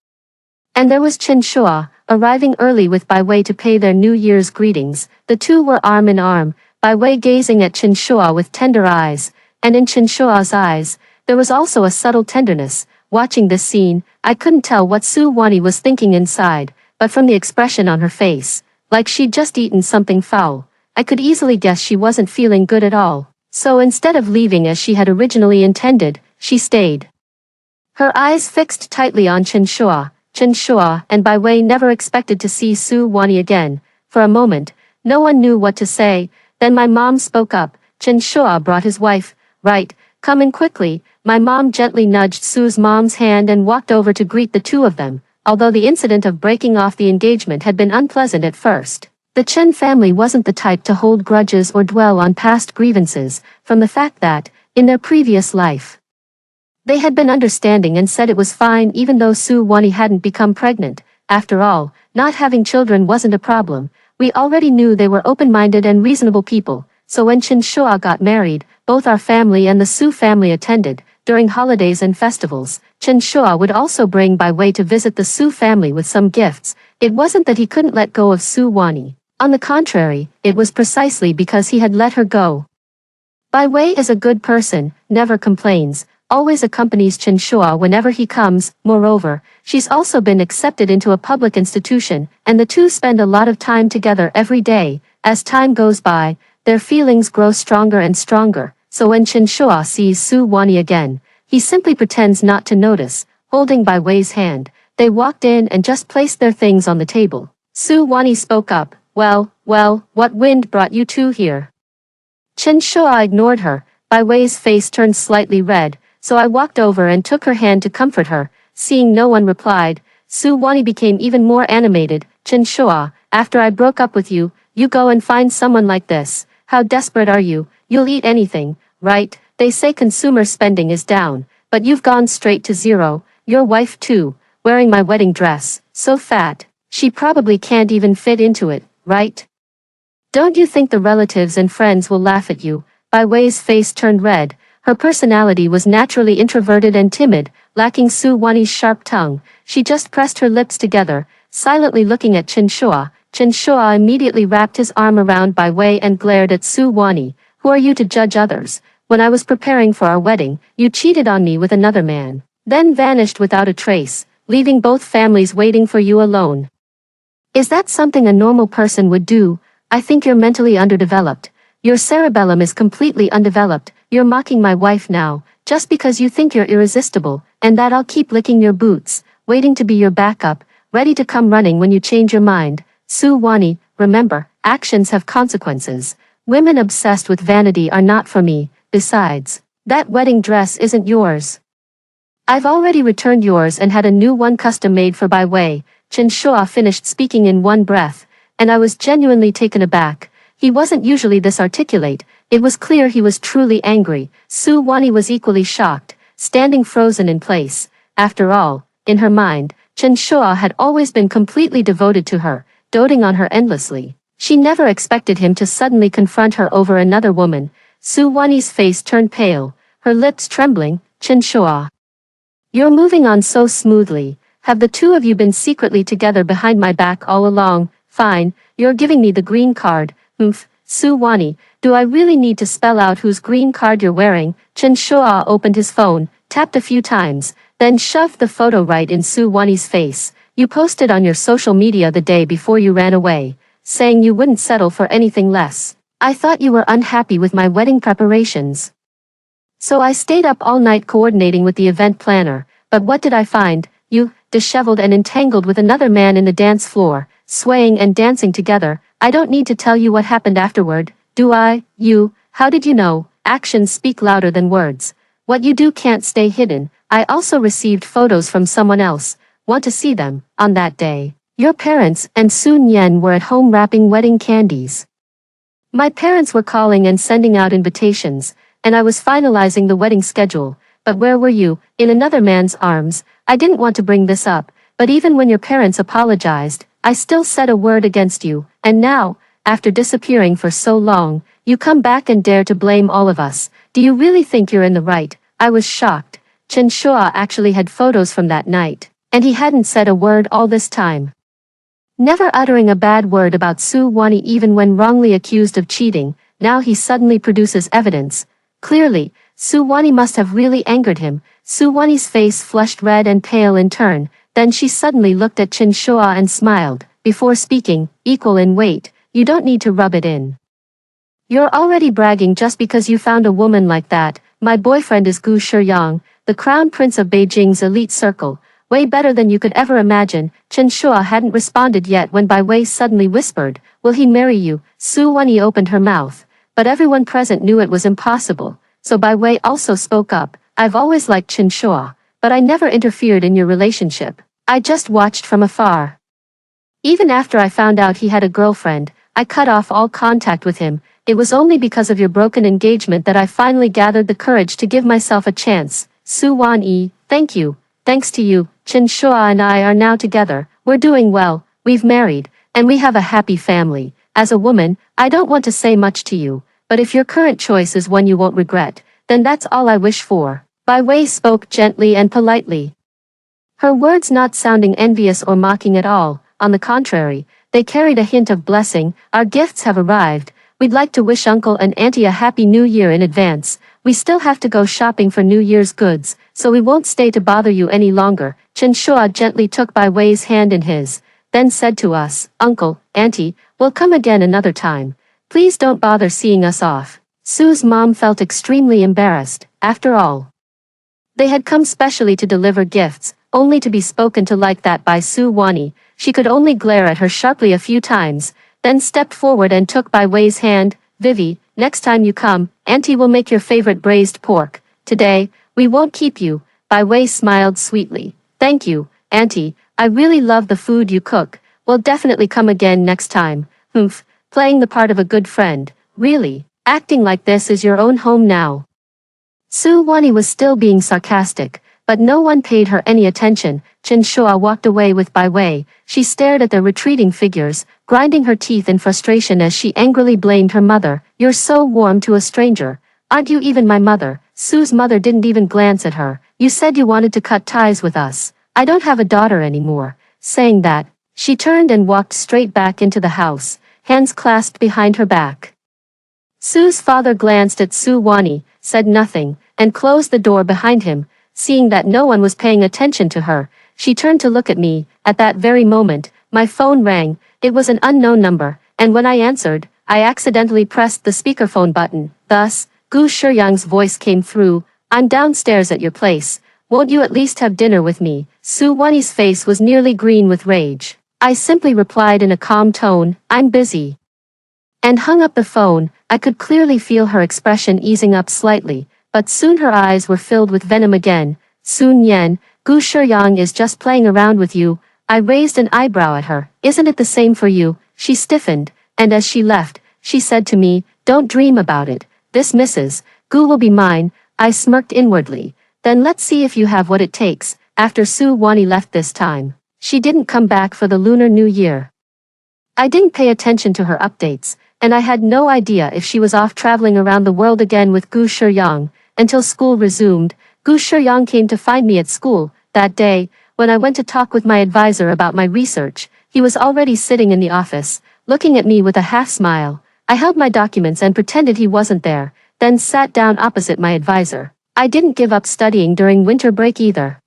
Speaker 1: And there was Chen Shua, arriving early with Bai Wei to pay their New Year's greetings. The two were arm in arm, Bai Wei gazing at Chen Shua with tender eyes, and in Chen Shua's eyes, there was also a subtle tenderness. Watching this scene, I couldn't tell what Su Wani was thinking inside, but from the expression on her face, like she'd just eaten something foul, I could easily guess she wasn't feeling good at all. So instead of leaving as she had originally intended, she stayed. Her eyes fixed tightly on Chen Shua. Chen Shua and Bai Wei never expected to see Su Wani again. For a moment, no one knew what to say. Then my mom spoke up. Chen Shua brought his wife. "Right, come in quickly." My mom gently nudged Su's mom's hand and walked over to greet the two of them. Although the incident of breaking off the engagement had been unpleasant at first, the Chen family wasn't the type to hold grudges or dwell on past grievances, from the fact that, in their previous life, they had been understanding and said it was fine even though Su Wani hadn't become pregnant. After all, not having children wasn't a problem. We already knew they were open-minded and reasonable people, so when Chen Shua got married, both our family and the Su family attended. During holidays and festivals, Chen Shua would also bring Bai Wei to visit the Su family with some gifts. It wasn't that he couldn't let go of Su Wani. On the contrary, it was precisely because he had let her go. Bai Wei is a good person, never complains, always accompanies Chen Shua whenever he comes. Moreover, she's also been accepted into a public institution, and the two spend a lot of time together every day. As time goes by, their feelings grow stronger and stronger, so when Chen Shua sees Su Wani again, he simply pretends not to notice. Holding Bai Wei's hand, they walked in and just placed their things on the table. Su Wani spoke up. Well, what wind brought you two here?" Chen Shua ignored her. Bai Wei's face turned slightly red, so I walked over and took her hand to comfort her. Seeing no one replied, Su Wani became even more animated. "Chen Shua, after I broke up with you, you go and find someone like this. How desperate are you? You'll eat anything, right? They say consumer spending is down, but you've gone straight to zero. Your wife too, wearing my wedding dress, so fat, she probably can't even fit into it, right? Don't you think the relatives and friends will laugh at you?" Bai Wei's face turned red. Her personality was naturally introverted and timid, lacking Su Wani's sharp tongue. She just pressed her lips together, silently looking at Chen Shua. Chen Shua immediately wrapped his arm around Bai Wei and glared at Su Wani. "Who are you to judge others? When I was preparing for our wedding, you cheated on me with another man, then vanished without a trace, leaving both families waiting for you alone. Is that something a normal person would do? I think you're mentally underdeveloped. Your cerebellum is completely undeveloped. You're mocking my wife now, just because you think you're irresistible, and that I'll keep licking your boots, waiting to be your backup, ready to come running when you change your mind. Su Wani, remember, actions have consequences. Women obsessed with vanity are not for me. Besides, that wedding dress isn't yours." I've already returned yours and had a new one custom made for Bai Wei. Chen Shua finished speaking in one breath, and I was genuinely taken aback. He wasn't usually this articulate. It was clear he was truly angry. Su Wani was equally shocked, standing frozen in place. After all, in her mind, Chen Shua had always been completely devoted to her, doting on her endlessly. She never expected him to suddenly confront her over another woman. Su Wani's face turned pale, her lips trembling. Chen Shua, you're moving on so smoothly. Have the two of you been secretly together behind my back all along? Fine, you're giving me the green card. Su Wani, do I really need to spell out whose green card you're wearing? Chen Shua opened his phone, tapped a few times, then shoved the photo right in Su Wani's face. You posted on your social media the day before you ran away, saying you wouldn't settle for anything less. I thought you were unhappy with my wedding preparations. So I stayed up all night coordinating with the event planner, but what did I find? You, disheveled and entangled with another man in the dance floor, swaying and dancing together. I don't need to tell you what happened afterward, do I? You, how did you know? Actions speak louder than words. What you do can't stay hidden. I also received photos from someone else. Want to see them? On that day, your parents and Sun Yen were at home wrapping wedding candies. My parents were calling and sending out invitations, and I was finalizing the wedding schedule. But where were you? In another man's arms. I didn't want to bring this up, but even when your parents apologized, I still said a word against you, and now, after disappearing for so long, you come back and dare to blame all of us. Do you really think you're in the right? I was shocked. Chen Shua actually had photos from that night, and he hadn't said a word all this time. Never uttering a bad word about Su Wani even when wrongly accused of cheating, now he suddenly produces evidence. Clearly, Su Wani must have really angered him. Su Wani's face flushed red and pale in turn, then she suddenly looked at Chen Shua and smiled, before speaking, equal in weight, you don't need to rub it in. You're already bragging just because you found a woman like that. My boyfriend is Gu Shiyang, the crown prince of Beijing's elite circle, way better than you could ever imagine. Chen Shua hadn't responded yet when Bai Wei suddenly whispered, will he marry you? Su Wani opened her mouth, but everyone present knew it was impossible, so Bai Wei also spoke up, I've always liked Chen Shua, but I never interfered in your relationship. I just watched from afar. Even after I found out he had a girlfriend, I cut off all contact with him. It was only because of your broken engagement that I finally gathered the courage to give myself a chance. Su Wan-yi, thank you. Thanks to you, Chen Shua and I are now together. We're doing well, we've married, and we have a happy family. As a woman, I don't want to say much to you, but if your current choice is one you won't regret, then that's all I wish for. Bai Wei spoke gently and politely. Her words not sounding envious or mocking at all, on the contrary, they carried a hint of blessing. Our gifts have arrived. We'd like to wish Uncle and Auntie a Happy New Year in advance. We still have to go shopping for New Year's goods, so we won't stay to bother you any longer. Chen Shua gently took Bai Wei's hand in his, then said to us, Uncle, Auntie, we'll come again another time. Please don't bother seeing us off. Su's mom felt extremely embarrassed. After all, they had come specially to deliver gifts, only to be spoken to like that by Su Wani. She could only glare at her sharply a few times, then stepped forward and took Bai Wei's hand. Vivi, next time you come, Auntie will make your favorite braised pork. Today, we won't keep you. Bai Wei smiled sweetly. Thank you, Auntie, I really love the food you cook. We'll definitely come again next time. Playing the part of a good friend. Really, acting like this is your own home now. Su Wani was still being sarcastic, but no one paid her any attention. Chen Shua walked away with Bai Wei. She stared at the retreating figures, grinding her teeth in frustration as she angrily blamed her mother. You're so warm to a stranger. Aren't you even my mother? Su's mother didn't even glance at her. You said you wanted to cut ties with us. I don't have a daughter anymore. Saying that, she turned and walked straight back into the house, hands clasped behind her back. Su's father glanced at Su Wani, said nothing, and closed the door behind him. Seeing that no one was paying attention to her, she turned to look at me. At that very moment, my phone rang. It was an unknown number, and when I answered, I accidentally pressed the speakerphone button. Thus, Gu Shiyang's voice came through. I'm downstairs at your place. Won't you at least have dinner with me? Su Wani's face was nearly green with rage. I simply replied in a calm tone, I'm busy, and hung up the phone. I could clearly feel her expression easing up slightly, but soon her eyes were filled with venom again. Sun Yan, Gu Shiyang is just playing around with you. I raised an eyebrow at her. Isn't it the same for you? She stiffened, and as she left, she said to me, don't dream about it. This Mrs. Gu will be mine. I smirked inwardly. Then let's see if you have what it takes. After Su Wani left this time, she didn't come back for the Lunar New Year. I didn't pay attention to her updates, and I had no idea if she was off traveling around the world again with Gu Shiyang, until school resumed. Gu Shiyang came to find me at school. That day, when I went to talk with my advisor about my research, he was already sitting in the office, looking at me with a half smile. I held my documents and pretended he wasn't there, then sat down opposite my advisor. I didn't give up studying during winter break either,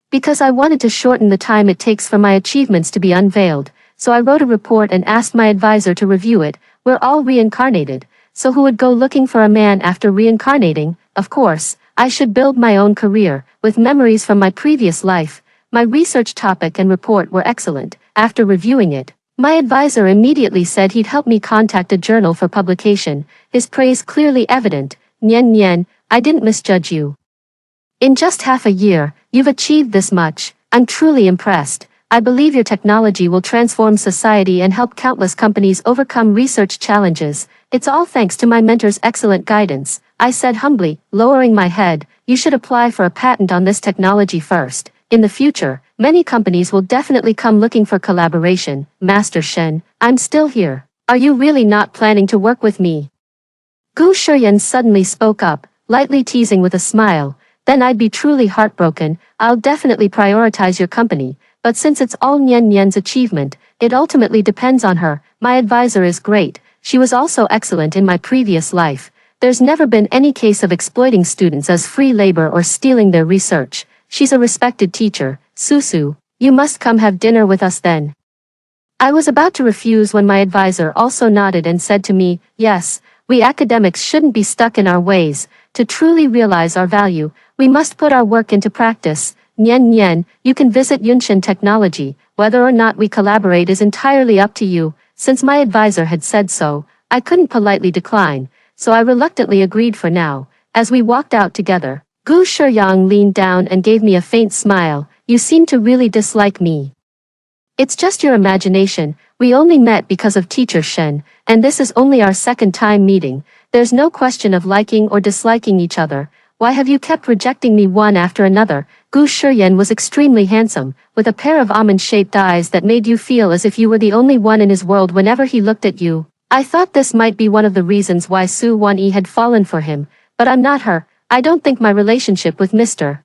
Speaker 1: because I wanted to shorten the time it takes for my achievements to be unveiled, so I wrote a report and asked my advisor to review it. We're all reincarnated, so who would go looking for a man after reincarnating? Of course, I should build my own career, with memories from my previous life. My research topic and report were excellent. After reviewing it, my advisor immediately said he'd help me contact a journal for publication, his praise clearly evident. Nian Nian, I didn't misjudge you. In just half a year, you've achieved this much. I'm truly impressed. I believe your technology will transform society and help countless companies overcome research challenges. It's all thanks to my mentor's excellent guidance, I said humbly, lowering my head. You should apply for a patent on this technology first. In the future, many companies will definitely come looking for collaboration. Master Shen, I'm still here. Are you really not planning to work with me? Gu Shiyan suddenly spoke up, lightly teasing with a smile. Then I'd be truly heartbroken. I'll definitely prioritize your company, but since it's all Nian Nian's achievement, it ultimately depends on her. My advisor is great. She was also excellent in my previous life. There's never been any case of exploiting students as free labor or stealing their research. She's a respected teacher. Susu, you must come have dinner with us then. I was about to refuse when my advisor also nodded and said to me, yes, we academics shouldn't be stuck in our ways. To truly realize our value, we must put our work into practice. Nian Nian, you can visit Yunshan Technology. Whether or not we collaborate is entirely up to you. Since my advisor had said so, I couldn't politely decline, so I reluctantly agreed for now. As we walked out together, Gu Shiyang leaned down and gave me a faint smile. You seem to really dislike me. It's just your imagination. We only met because of Teacher Shen, and this is only our second time meeting. There's no question of liking or disliking each other. Why have you kept rejecting me one after another? Gu Shiyan was extremely handsome, with a pair of almond-shaped eyes that made you feel as if you were the only one in his world whenever he looked at you. I thought this might be one of the reasons why Su Wanyi had fallen for him, but I'm not her. I don't think my relationship with Mr.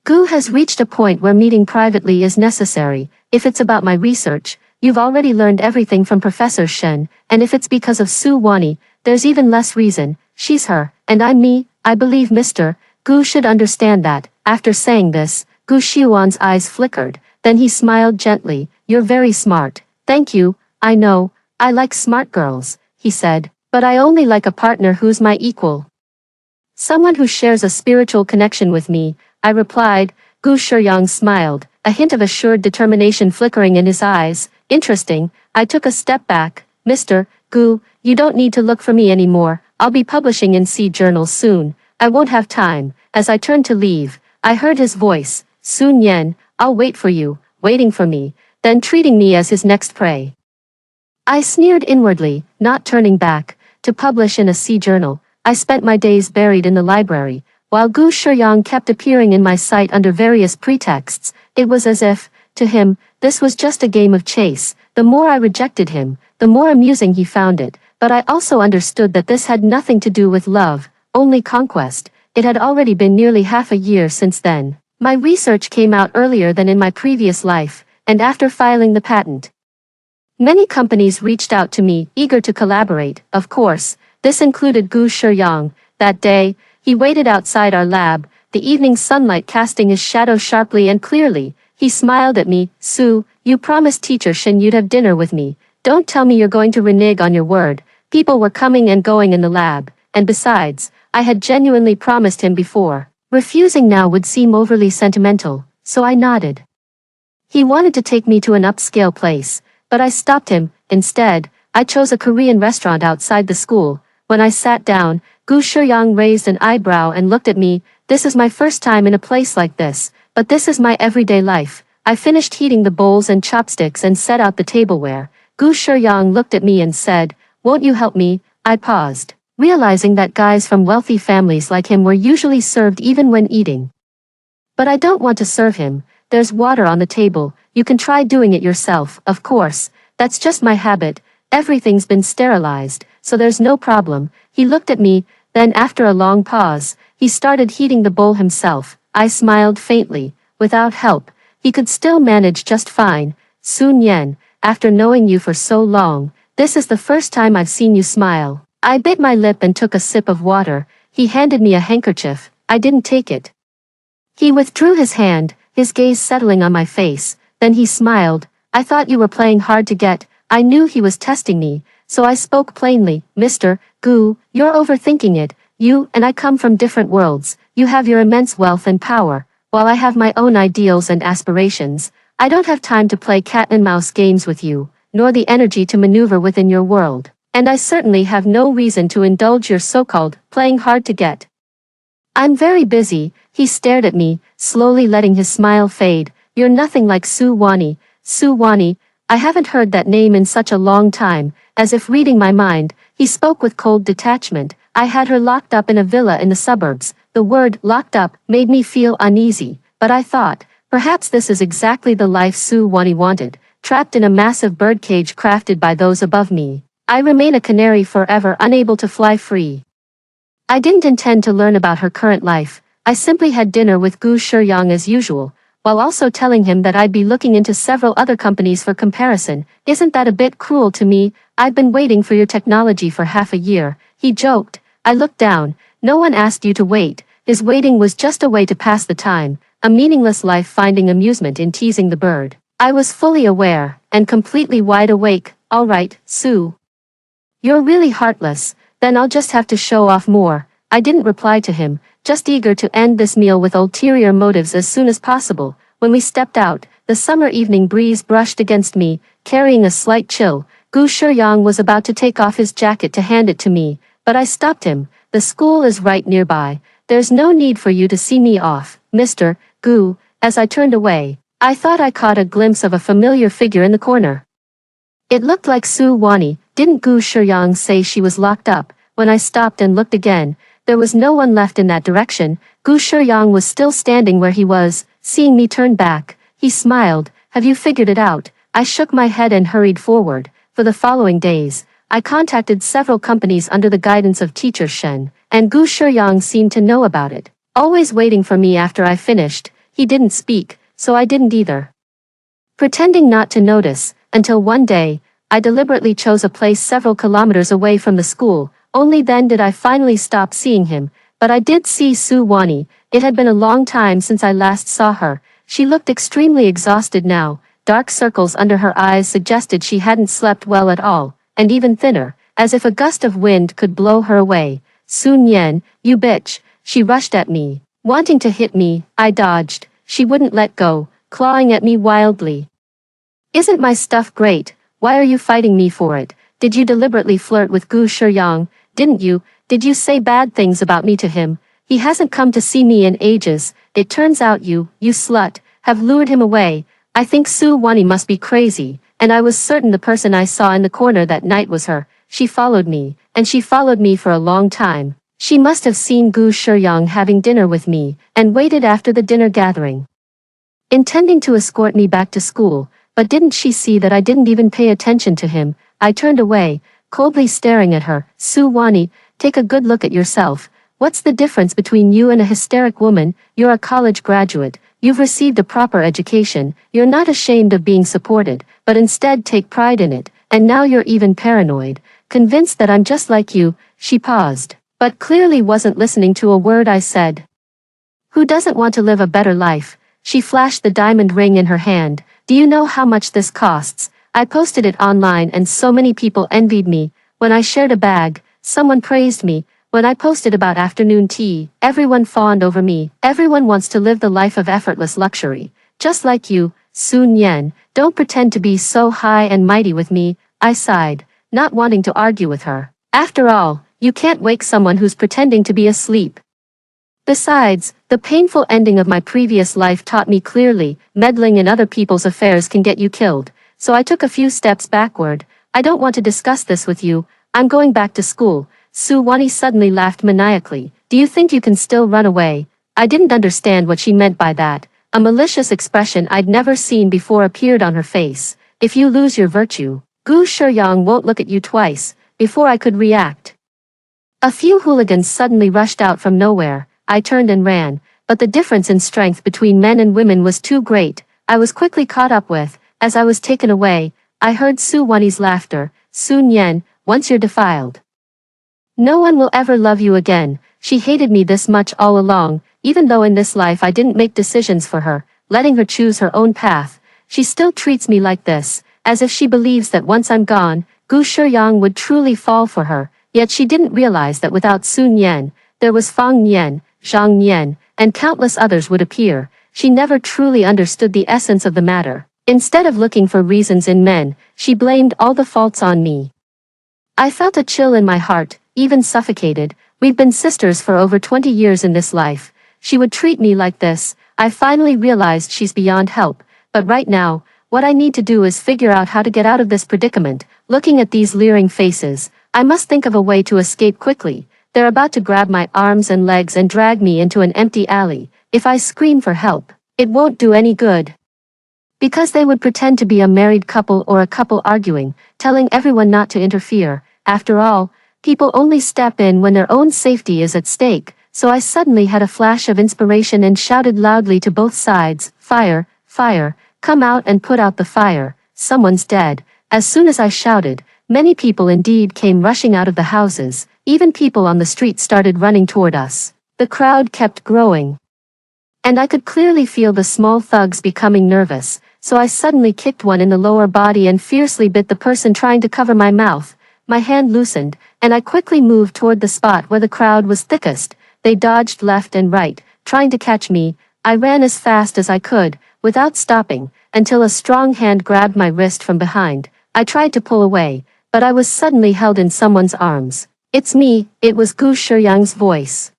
Speaker 1: Gu has reached a point where meeting privately is necessary. If it's about my research, you've already learned everything from Professor Shen, and if it's because of Su Wanyi, there's even less reason. She's her, and I'm me. I believe Mr. Gu should understand that. After saying this, Gu Xiuan's eyes flickered, then he smiled gently. You're very smart. Thank you. I know, I like smart girls, he said, but I only like a partner who's my equal. Someone who shares a spiritual connection with me, I replied. Gu Shiyang smiled, a hint of assured determination flickering in his eyes. Interesting. I took a step back. Mr. Gu, you don't need to look for me anymore. I'll be publishing in Seed journals soon. I won't have time. As I turned to leave, I heard his voice. Sun Yan, I'll wait for you, waiting for me, then treating me as his next prey. I sneered inwardly, not turning back. To publish in a Seed journal, I spent my days buried in the library, while Gu Shiyang kept appearing in my sight under various pretexts. It was as if, to him, this was just a game of chase. The more I rejected him, the more amusing he found it, but I also understood that this had nothing to do with love, only conquest. It had already been nearly half a year since then. My research came out earlier than in my previous life, and after filing the patent, many companies reached out to me, eager to collaborate. Of course, this included Gu Shiyang. That day, he waited outside our lab, the evening sunlight casting his shadow sharply and clearly. He smiled at me. Su, you promised Teacher Shen you'd have dinner with me. Don't tell me you're going to renege on your word. People were coming and going in the lab, and besides, I had genuinely promised him before. Refusing now would seem overly sentimental, so I nodded. He wanted to take me to an upscale place, but I stopped him. Instead, I chose a Korean restaurant outside the school. When I sat down, Gu Shiyang raised an eyebrow and looked at me. this is my first time in a place like this, but this is my everyday life. I finished heating the bowls and chopsticks and set out the tableware. Gu Shiyang looked at me and said, "Won't you help me?" I paused, realizing that guys from wealthy families like him were usually served even when eating. But I don't want to serve him. There's water on the table. You can try doing it yourself, of course. That's just my habit. Everything's been sterilized, so there's no problem. He looked at me, then after a long pause, he started heating the bowl himself. I smiled faintly. Without help, he could still manage just fine. Sun Yan, after knowing you for so long, this is the first time I've seen you smile. I bit my lip and took a sip of water. He handed me a handkerchief. I didn't take it. He withdrew his hand, his gaze settling on my face. Then he smiled. "I thought you were playing hard to get." I knew he was testing me, so I spoke plainly. "Mr. Gu, you're overthinking it. You and I come from different worlds. You have your immense wealth and power, while I have my own ideals and aspirations. I don't have time to play cat and mouse games with you, nor the energy to maneuver within your world. And I certainly have no reason to indulge your so-called playing hard to get. I'm very busy." He stared at me, slowly letting his smile fade. "You're nothing like Su Wani." Su Wani, I haven't heard that name in such a long time. As if reading my mind, he spoke with cold detachment. "I had her locked up in a villa in the suburbs." The word locked up made me feel uneasy, but I thought, perhaps this is exactly the life Su Wani wanted, trapped in a massive birdcage crafted by those above me. I remain a canary forever, unable to fly free. I didn't intend to learn about her current life. I simply had dinner with Gu Shiyang as usual, while also telling him that I'd be looking into several other companies for comparison. "Isn't that a bit cruel to me? I've been waiting for your technology for half a year," he joked. I looked down. "No one asked you to wait." His waiting was just a way to pass the time, a meaningless life finding amusement in teasing the bird. I was fully aware, and completely wide awake. "All right, Su. You're really heartless. Then I'll just have to show off more." I didn't reply to him, just eager to end this meal with ulterior motives as soon as possible. When we stepped out, the summer evening breeze brushed against me, carrying a slight chill. Gu Shiyang was about to take off his jacket to hand it to me, but I stopped him. "The school is right nearby. There's no need for you to see me off, Mr. Gu." As I turned away, I thought I caught a glimpse of a familiar figure in the corner. It looked like Su Wani. Didn't Gu Shiyang say she was locked up? When I stopped and looked again, there was no one left in that direction. Gu Shiyang was still standing where he was. Seeing me turn back, he smiled. "Have you figured it out?" I shook my head and hurried forward. For the following days, I contacted several companies under the guidance of Teacher Shen, and Gu Shiyang seemed to know about it. Always waiting for me after I finished, he didn't speak, so I didn't either. Pretending not to notice, until one day, I deliberately chose a place several kilometers away from the school. Only then did I finally stop seeing him, but I did see Su Wani. It had been a long time since I last saw her. She looked extremely exhausted now. Dark circles under her eyes suggested she hadn't slept well at all, and even thinner, as if a gust of wind could blow her away. "Sun Yan, you bitch." She rushed at me, wanting to hit me. I dodged. She wouldn't let go, clawing at me wildly. "Isn't my stuff great? Why are you fighting me for it? Did you deliberately flirt with Gu Shiyang? Didn't you? Did you say bad things about me to him? He hasn't come to see me in ages. It turns out you slut, have lured him away." I think Su Wani must be crazy, and I was certain the person I saw in the corner that night was her. She followed me, and she followed me for a long time. She must have seen Gu Shiyang having dinner with me, and waited after the dinner gathering, intending to escort me back to school. But didn't she see that I didn't even pay attention to him? I turned away, coldly staring at her. "Su Wani, take a good look at yourself. What's the difference between you and a hysteric woman? You're a college graduate. You've received a proper education. You're not ashamed of being supported, but instead take pride in it. And now you're even paranoid, convinced that I'm just like you." She paused, but clearly wasn't listening to a word I said. "Who doesn't want to live a better life?" She flashed the diamond ring in her hand. "Do you know how much this costs?" I posted it online and so many people envied me. When I shared a bag, someone praised me. When I posted about afternoon tea, everyone fawned over me. Everyone wants to live the life of effortless luxury. Just like you, Sun Yan. Don't pretend to be so high and mighty with me. I sighed, not wanting to argue with her. After all, you can't wake someone who's pretending to be asleep. Besides, the painful ending of my previous life taught me clearly, meddling in other people's affairs can get you killed, so I took a few steps backward. I don't want to discuss this with you, I'm going back to school. Suwani suddenly laughed maniacally. Do you think you can still run away? I didn't understand what she meant by that. A malicious expression I'd never seen before appeared on her face. If you lose your virtue, Gu Shuyang won't look at you twice. Before I could react, a few hooligans suddenly rushed out from nowhere. I turned and ran, but the difference in strength between men and women was too great. I was quickly caught up with. As I was taken away, I heard Su Wani's laughter. Sun Yen, once you're defiled, no one will ever love you again. She hated me this much all along, even though in this life I didn't make decisions for her, letting her choose her own path. She still treats me like this, as if she believes that once I'm gone, Gu Shuyang would truly fall for her. Yet she didn't realize that without Sun Yen, there was Fang Nian, Zhang Nian, and countless others would appear. She never truly understood the essence of the matter. Instead of looking for reasons in men, she blamed all the faults on me. I felt a chill in my heart, even suffocated. We've been sisters for over 20 years in this life. She would treat me like this. I finally realized she's beyond help. But right now, what I need to do is figure out how to get out of this predicament. Looking at these leering faces, I must think of a way to escape quickly. They're about to grab my arms and legs and drag me into an empty alley. If I scream for help, it won't do any good, because they would pretend to be a married couple or a couple arguing, telling everyone not to interfere. After all, people only step in when their own safety is at stake. So I suddenly had a flash of inspiration and shouted loudly to both sides, "Fire, fire, come out and put out the fire, someone's dead." As soon as I shouted, many people indeed came rushing out of the houses. Even people on the street started running toward us. The crowd kept growing, and I could clearly feel the small thugs becoming nervous, so I suddenly kicked one in the lower body and fiercely bit the person trying to cover my mouth. My hand loosened, and I quickly moved toward the spot where the crowd was thickest. They dodged left and right, trying to catch me. I ran as fast as I could, without stopping, until a strong hand grabbed my wrist from behind. I tried to pull away, but I was suddenly held in someone's arms. "It's me," it was Gu Shuyang's voice.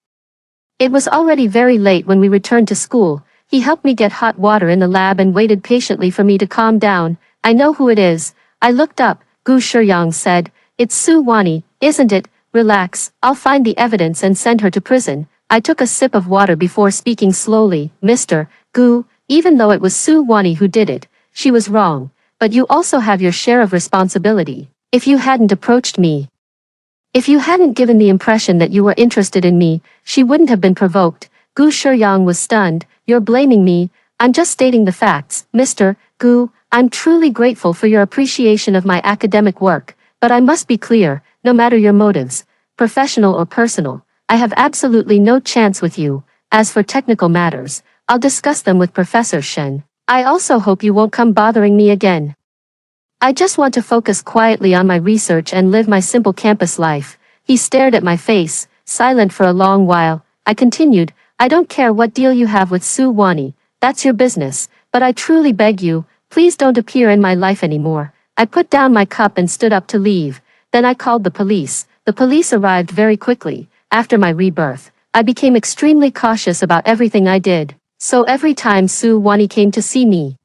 Speaker 1: It was already very late when we returned to school. He helped me get hot water in the lab and waited patiently for me to calm down. "I know who it is." I looked up. Gu Shuyang said, "It's Su Wani, isn't it? Relax, I'll find the evidence and send her to prison." I took a sip of water before speaking slowly. "Mr. Gu, even though it was Su Wani who did it, she was wrong. But you also have your share of responsibility. If you hadn't approached me, if you hadn't given the impression that you were interested in me, she wouldn't have been provoked." Gu Shuyang was stunned. "You're blaming me." "I'm just stating the facts, Mr. Gu. I'm truly grateful for your appreciation of my academic work, but I must be clear, no matter your motives, professional or personal, I have absolutely no chance with you. As for technical matters, I'll discuss them with Professor Shen. I also hope you won't come bothering me again. I just want to focus quietly on my research and live my simple campus life." He stared at my face, silent for a long while. I continued, "I don't care what deal you have with Su Wani, that's your business, but I truly beg you, please don't appear in my life anymore." I put down my cup and stood up to leave. Then I called the police. The police arrived very quickly. After my rebirth, I became extremely cautious about everything I did. So every time Su Wani came to see me,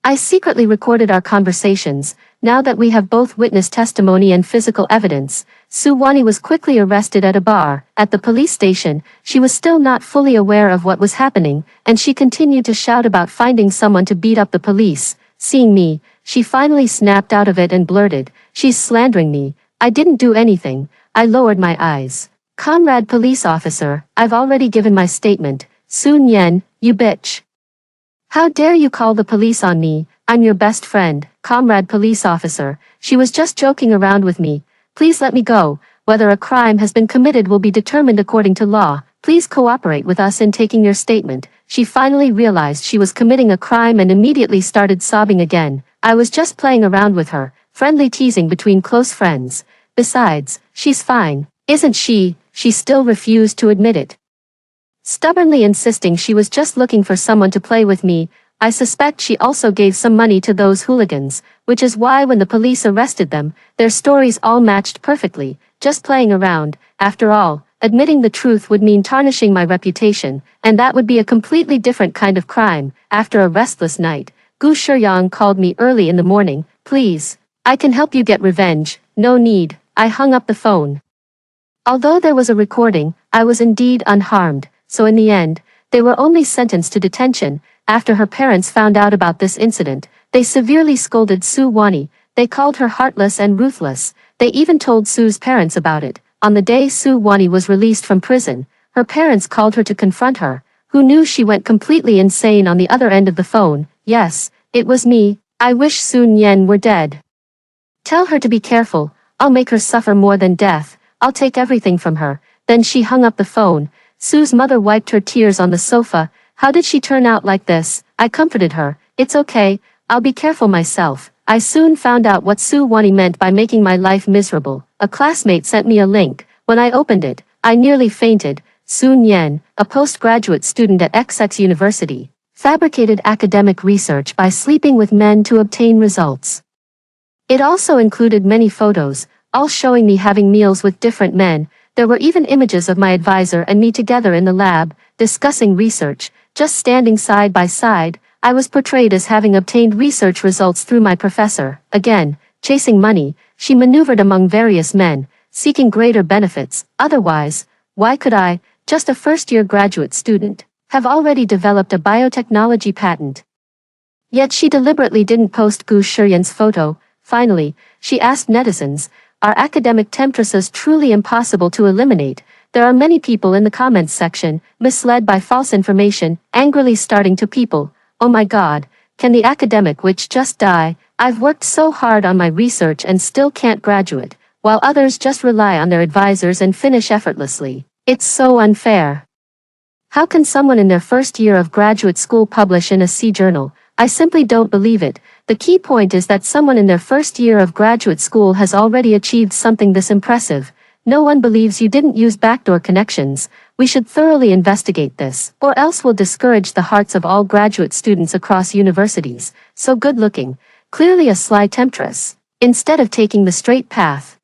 Speaker 1: I secretly recorded our conversations. Now that we have both witness testimony and physical evidence, Su Wani was quickly arrested at a bar. At the police station, she was still not fully aware of what was happening, and she continued to shout about finding someone to beat up the police. Seeing me, she finally snapped out of it and blurted, "She's slandering me. I didn't do anything." I lowered my eyes. "Comrade police officer, I've already given my statement." "Sun Yen, you bitch. How dare you call the police on me? I'm your best friend." "Comrade police officer, she was just joking around with me. Please let me go. Whether a crime has been committed will be determined according to law. Please cooperate with us in taking your statement." She finally realized she was committing a crime and immediately started sobbing again. I was just playing around with her, friendly teasing between close friends. Besides, she's fine, isn't she? She still refused to admit it, stubbornly insisting she was just looking for someone to play with me. I suspect she also gave some money to those hooligans, which is why when the police arrested them, their stories all matched perfectly, just playing around. After all, admitting the truth would mean tarnishing my reputation, and that would be a completely different kind of crime. After a restless night, Gu Shiyang called me early in the morning. Please, I can help you get revenge. No need. I hung up the phone. Although there was a recording, I was indeed unharmed, so in the end, they were only sentenced to detention. After her parents found out about this incident, they severely scolded Su Wani. They called her heartless and ruthless. They even told Su's parents about it. On the day Su Wani was released from prison, her parents called her to confront her. Who knew she went completely insane on the other end of the phone? Yes, it was me. I wish Sun Yen were dead. Tell her to be careful. I'll make her suffer more than death. I'll take everything from her. Then she hung up the phone. Su's mother wiped her tears on the sofa. How did she turn out like this? I comforted her. It's okay. I'll be careful myself. I soon found out what Su Wani meant by making my life miserable. A classmate sent me a link. When I opened it, I nearly fainted. Sun Yen, a postgraduate student at XX University, fabricated academic research by sleeping with men to obtain results. It also included many photos, all showing me having meals with different men. There were even images of my advisor and me together in the lab, discussing research, just standing side by side. I was portrayed as having obtained research results through my professor. Again, chasing money, she maneuvered among various men, seeking greater benefits. Otherwise, why could I, just a first-year graduate student, have already developed a biotechnology patent? Yet she deliberately didn't post Gu Shiyan's photo. Finally, she asked netizens, are academic temptresses truly impossible to eliminate? There are many people in the comments section, misled by false information, angrily starting to people. Oh my god, can the academic witch just die? I've worked so hard on my research and still can't graduate, while others just rely on their advisors and finish effortlessly. It's so unfair. How can someone in their first year of graduate school publish in a C journal? I simply don't believe it. The key point is that someone in their first year of graduate school has already achieved something this impressive. No one believes you didn't use backdoor connections. We should thoroughly investigate this, or else we'll discourage the hearts of all graduate students across universities. So good looking, clearly a sly temptress, instead of taking the straight path.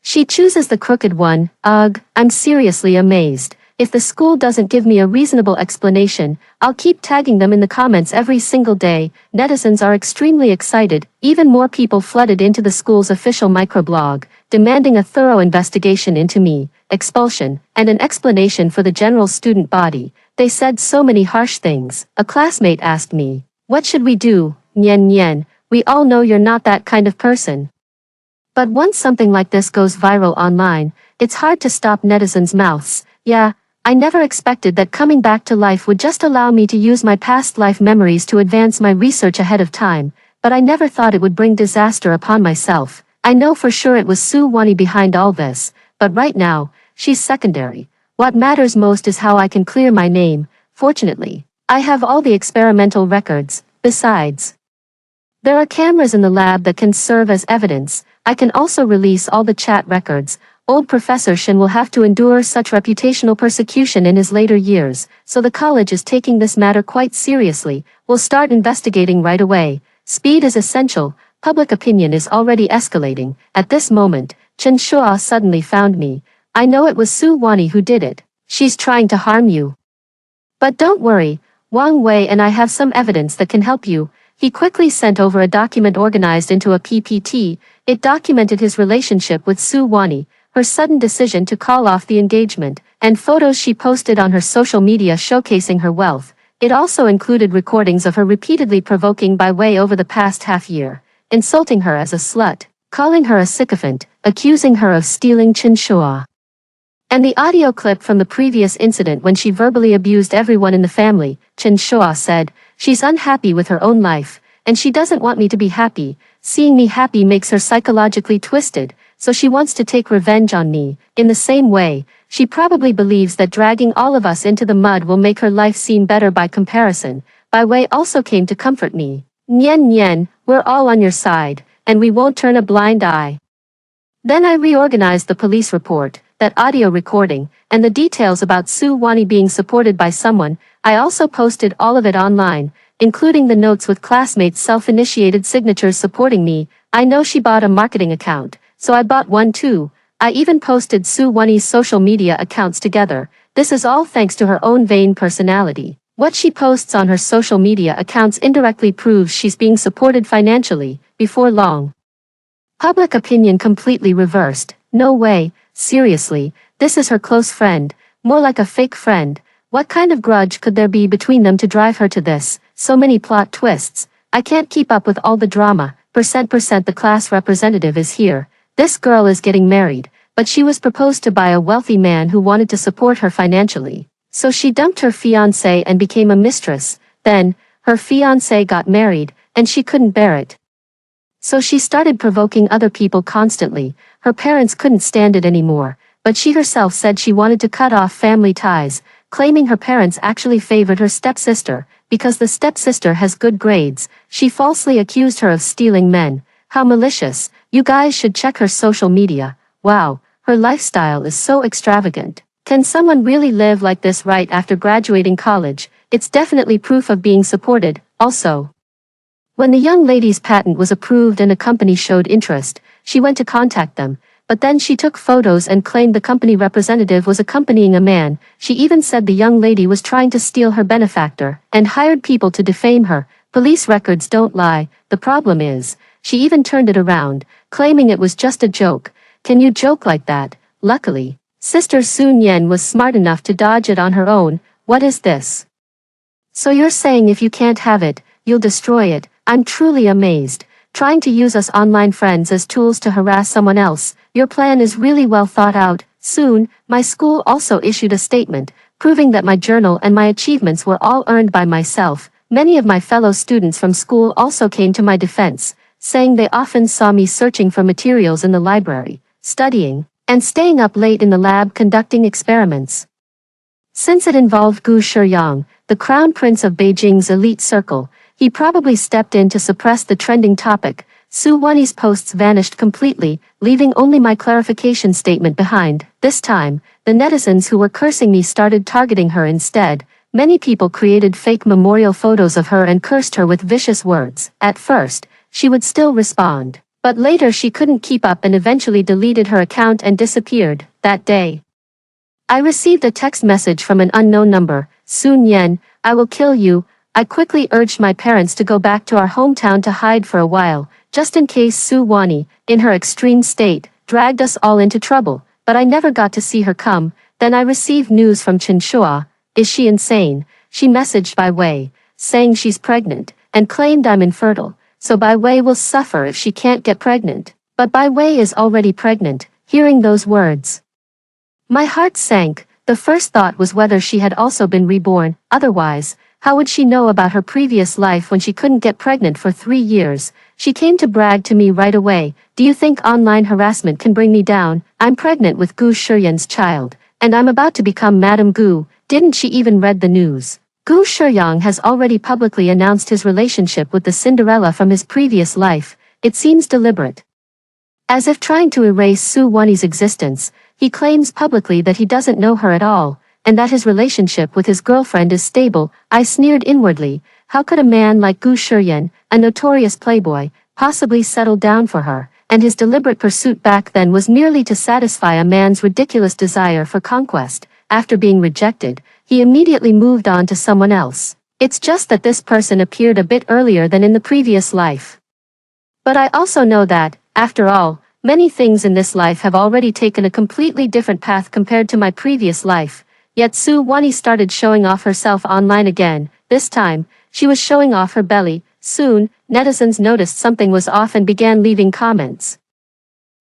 Speaker 1: She chooses the crooked one. Ugh, I'm seriously amazed. If the school doesn't give me a reasonable explanation, I'll keep tagging them in the comments every single day. Netizens are extremely excited. Even more people flooded into the school's official microblog, demanding a thorough investigation into me, expulsion, and an explanation for the general student body. They said so many harsh things. A classmate asked me, what should we do? Nyen Nyen, we all know you're not that kind of person. But once something like this goes viral online, it's hard to stop netizens' mouths. Yeah, I never expected that coming back to life would just allow me to use my past life memories to advance my research ahead of time, but I never thought it would bring disaster upon myself. I know for sure it was Su Wani behind all this, but right now, she's secondary. What matters most is how I can clear my name. Fortunately, I have all the experimental records. Besides, there are cameras in the lab that can serve as evidence. I can also release all the chat records. Old Professor Shin will have to endure such reputational persecution in his later years, so the college is taking this matter quite seriously. We'll start investigating right away. Speed is essential. Public opinion is already escalating. At this moment, Chen Shua suddenly found me. I know it was Su Wani who did it. She's trying to harm you. But don't worry, Wang Wei and I have some evidence that can help you. He quickly sent over a document organized into a PPT. It documented his relationship with Su Wani, her sudden decision to call off the engagement, and photos she posted on her social media showcasing her wealth. It also included recordings of her repeatedly provoking Bai Wei over the past half year, insulting her as a slut, calling her a sycophant, accusing her of stealing Chen Shua. And the audio clip from the previous incident when she verbally abused everyone in the family. Chen Shua said, she's unhappy with her own life, and she doesn't want me to be happy. Seeing me happy makes her psychologically twisted, so she wants to take revenge on me. In the same way, she probably believes that dragging all of us into the mud will make her life seem better by comparison. Bai Wei also came to comfort me. Nyen Nyen, we're all on your side, and we won't turn a blind eye. Then I reorganized the police report, that audio recording, and the details about Su Wani being supported by someone. I also posted all of it online, including the notes with classmates' self-initiated signatures supporting me. I know she bought a marketing account, so I bought one too. I even posted Su Wonnie's social media accounts together. This is all thanks to her own vain personality. What she posts on her social media accounts indirectly proves she's being supported financially. Before long, public opinion completely reversed. No way, seriously, this is her close friend, more like a fake friend. What kind of grudge could there be between them to drive her to this? So many plot twists. I can't keep up with all the drama. The class representative is here. This girl is getting married, but she was proposed to by a wealthy man who wanted to support her financially. So she dumped her fiancé and became a mistress. Then, her fiancé got married, and she couldn't bear it. So she started provoking other people constantly. Her parents couldn't stand it anymore, but she herself said she wanted to cut off family ties, claiming her parents actually favored her stepsister. Because the stepsister has good grades, she falsely accused her of stealing men. How malicious. You guys should check her social media. Wow, her lifestyle is so extravagant. Can someone really live like this right after graduating college? It's definitely proof of being supported. Also, when the young lady's patent was approved and a company showed interest, she went to contact them, but then she took photos and claimed the company representative was accompanying a man. She even said the young lady was trying to steal her benefactor, and hired people to defame her. Police records don't lie. The problem is, she even turned it around, claiming it was just a joke. Can you joke like that? Luckily, Sister Sun Yen was smart enough to dodge it on her own. What is this? So you're saying if you can't have it, you'll destroy it? I'm truly amazed. Trying to use us online friends as tools to harass someone else. Your plan is really well thought out. Soon, my school also issued a statement, proving that my journal and my achievements were all earned by myself. Many of my fellow students from school also came to my defense, saying they often saw me searching for materials in the library, studying, and staying up late in the lab conducting experiments. Since it involved Gu Shiyang, the crown prince of Beijing's elite circle, he probably stepped in to suppress the trending topic. Su Wonnie's posts vanished completely, leaving only my clarification statement behind. This time, the netizens who were cursing me started targeting her instead. Many people created fake memorial photos of her and cursed her with vicious words. At first, she would still respond, but later she couldn't keep up and eventually deleted her account and disappeared. That day, I received a text message from an unknown number. Sun Yen, I will kill you. I quickly urged my parents to go back to our hometown to hide for a while, just in case Su Wonnie, in her extreme state, dragged us all into trouble, but I never got to see her come. Then I received news from Chen Shua. Is she insane? She messaged Bai Wei, saying she's pregnant, and claimed I'm infertile, so Bai Wei will suffer if she can't get pregnant. But Bai Wei is already pregnant. Hearing those words, my heart sank. The first thought was whether she had also been reborn. Otherwise, how would she know about her previous life when she couldn't get pregnant for 3 years? She came to brag to me right away. Do you think online harassment can bring me down? I'm pregnant with Gu Shiyan's child, and I'm about to become Madame Gu. Didn't she even read the news? Gu Shiyang has already publicly announced his relationship with the Cinderella from his previous life. It seems deliberate. As if trying to erase Su Wonnie's existence, he claims publicly that he doesn't know her at all, and that his relationship with his girlfriend is stable. I sneered inwardly. How could a man like Gu Shiyan, a notorious playboy, possibly settle down for her? And his deliberate pursuit back then was merely to satisfy a man's ridiculous desire for conquest. After being rejected, he immediately moved on to someone else. It's just that this person appeared a bit earlier than in the previous life. But I also know that, after all, many things in this life have already taken a completely different path compared to my previous life. Yet Su Wonnie started showing off herself online again. This time, she was showing off her belly. Soon, netizens noticed something was off and began leaving comments.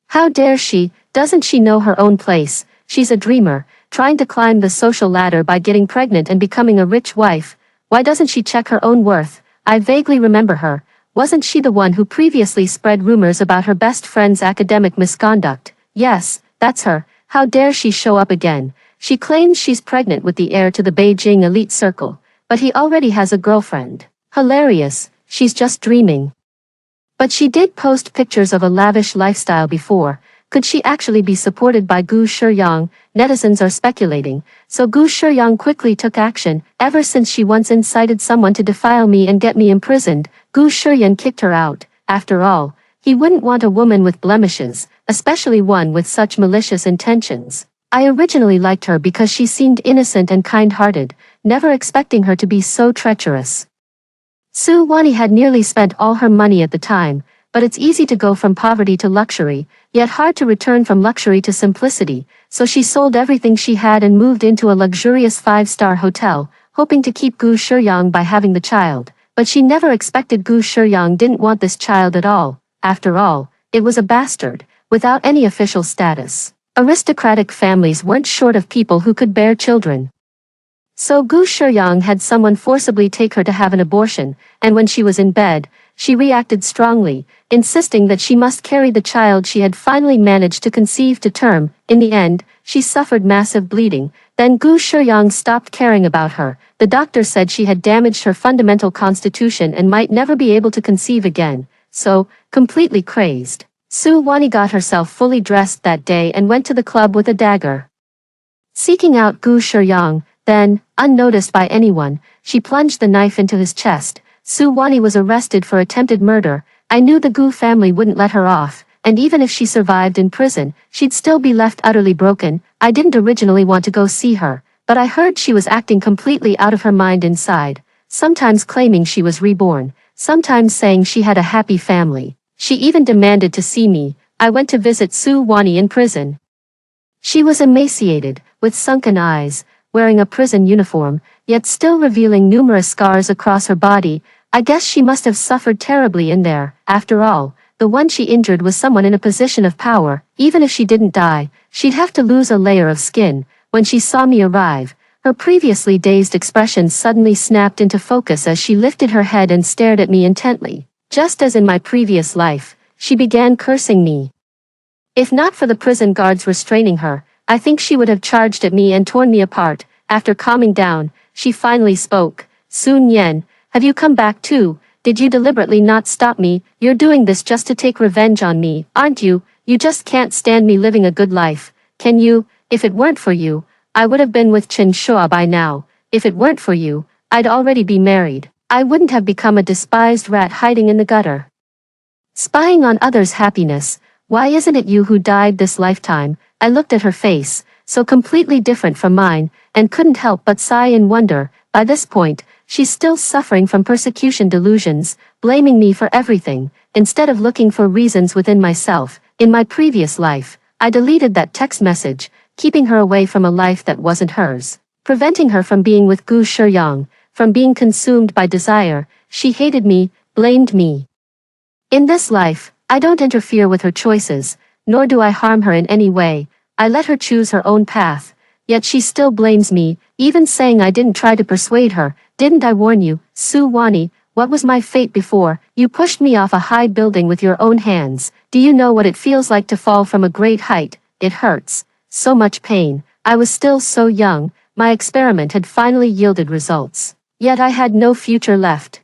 Speaker 1: How dare she? Doesn't she know her own place? She's a dreamer, trying to climb the social ladder by getting pregnant and becoming a rich wife. Why doesn't she check her own worth? I vaguely remember her. Wasn't she the one who previously spread rumors about her best friend's academic misconduct? Yes, that's her. How dare she show up again? She claims she's pregnant with the heir to the Beijing elite circle, but he already has a girlfriend. Hilarious, she's just dreaming. But she did post pictures of a lavish lifestyle before. Could she actually be supported by Gu Shiyang? Netizens are speculating, so Gu Shiyang quickly took action. Ever since she once incited someone to defile me and get me imprisoned, Gu Shiyang kicked her out. After all, he wouldn't want a woman with blemishes. especially one with such malicious intentions. I originally liked her because she seemed innocent and kind-hearted, never expecting her to be so treacherous. Su Wani had nearly spent all her money at the time, but it's easy to go from poverty to luxury, yet hard to return from luxury to simplicity, so she sold everything she had and moved into a luxurious 5-star hotel, hoping to keep Gu Shuyang by having the child, but she never expected Gu Shuyang didn't want this child at all. After all, it was a bastard, without any official status. Aristocratic families weren't short of people who could bear children. So Gu Shuyang had someone forcibly take her to have an abortion, and when she was in bed, she reacted strongly, insisting that she must carry the child she had finally managed to conceive to term. In the end, she suffered massive bleeding. Then Gu Shuyang stopped caring about her. The doctor said she had damaged her fundamental constitution and might never be able to conceive again. So, completely crazed, Su Wani got herself fully dressed that day and went to the club with a dagger. Seeking out Gu Shuyang, then, unnoticed by anyone, she plunged the knife into his chest. Su Wani was arrested for attempted murder. I knew the Gu family wouldn't let her off, and even if she survived in prison, she'd still be left utterly broken. I didn't originally want to go see her, but I heard she was acting completely out of her mind inside, sometimes claiming she was reborn, sometimes saying she had a happy family. She even demanded to see me. I went to visit Su Wani in prison. She was emaciated, with sunken eyes, wearing a prison uniform, yet still revealing numerous scars across her body. I guess she must have suffered terribly in there. After all, the one she injured was someone in a position of power. Even if she didn't die, she'd have to lose a layer of skin. When she saw me arrive, her previously dazed expression suddenly snapped into focus as she lifted her head and stared at me intently. Just as in my previous life, she began cursing me. If not for the prison guards restraining her, I think she would have charged at me and torn me apart. After calming down, she finally spoke. Sun Yen, have you come back too? Did you deliberately not stop me? You're doing this just to take revenge on me, aren't you? You just can't stand me living a good life, can you? If it weren't for you, I would have been with Chen Shua by now. If it weren't for you, I'd already be married. I wouldn't have become a despised rat hiding in the gutter, spying on others' happiness. Why isn't it you who died this lifetime? I looked at her face, so completely different from mine, and couldn't help but sigh in wonder. By this point, she's still suffering from persecution delusions, blaming me for everything, instead of looking for reasons within myself. In my previous life, I deleted that text message, keeping her away from a life that wasn't hers, preventing her from being with Gu Shuyang, from being consumed by desire. She hated me, blamed me. In this life, I don't interfere with her choices, nor do I harm her in any way. I let her choose her own path, yet she still blames me, even saying I didn't try to persuade her. Didn't I warn you, Su Wani? What was my fate before? You pushed me off a high building with your own hands. Do you know what it feels like to fall from a great height? It hurts. So much pain. I was still so young. My experiment had finally yielded results. Yet I had no future left.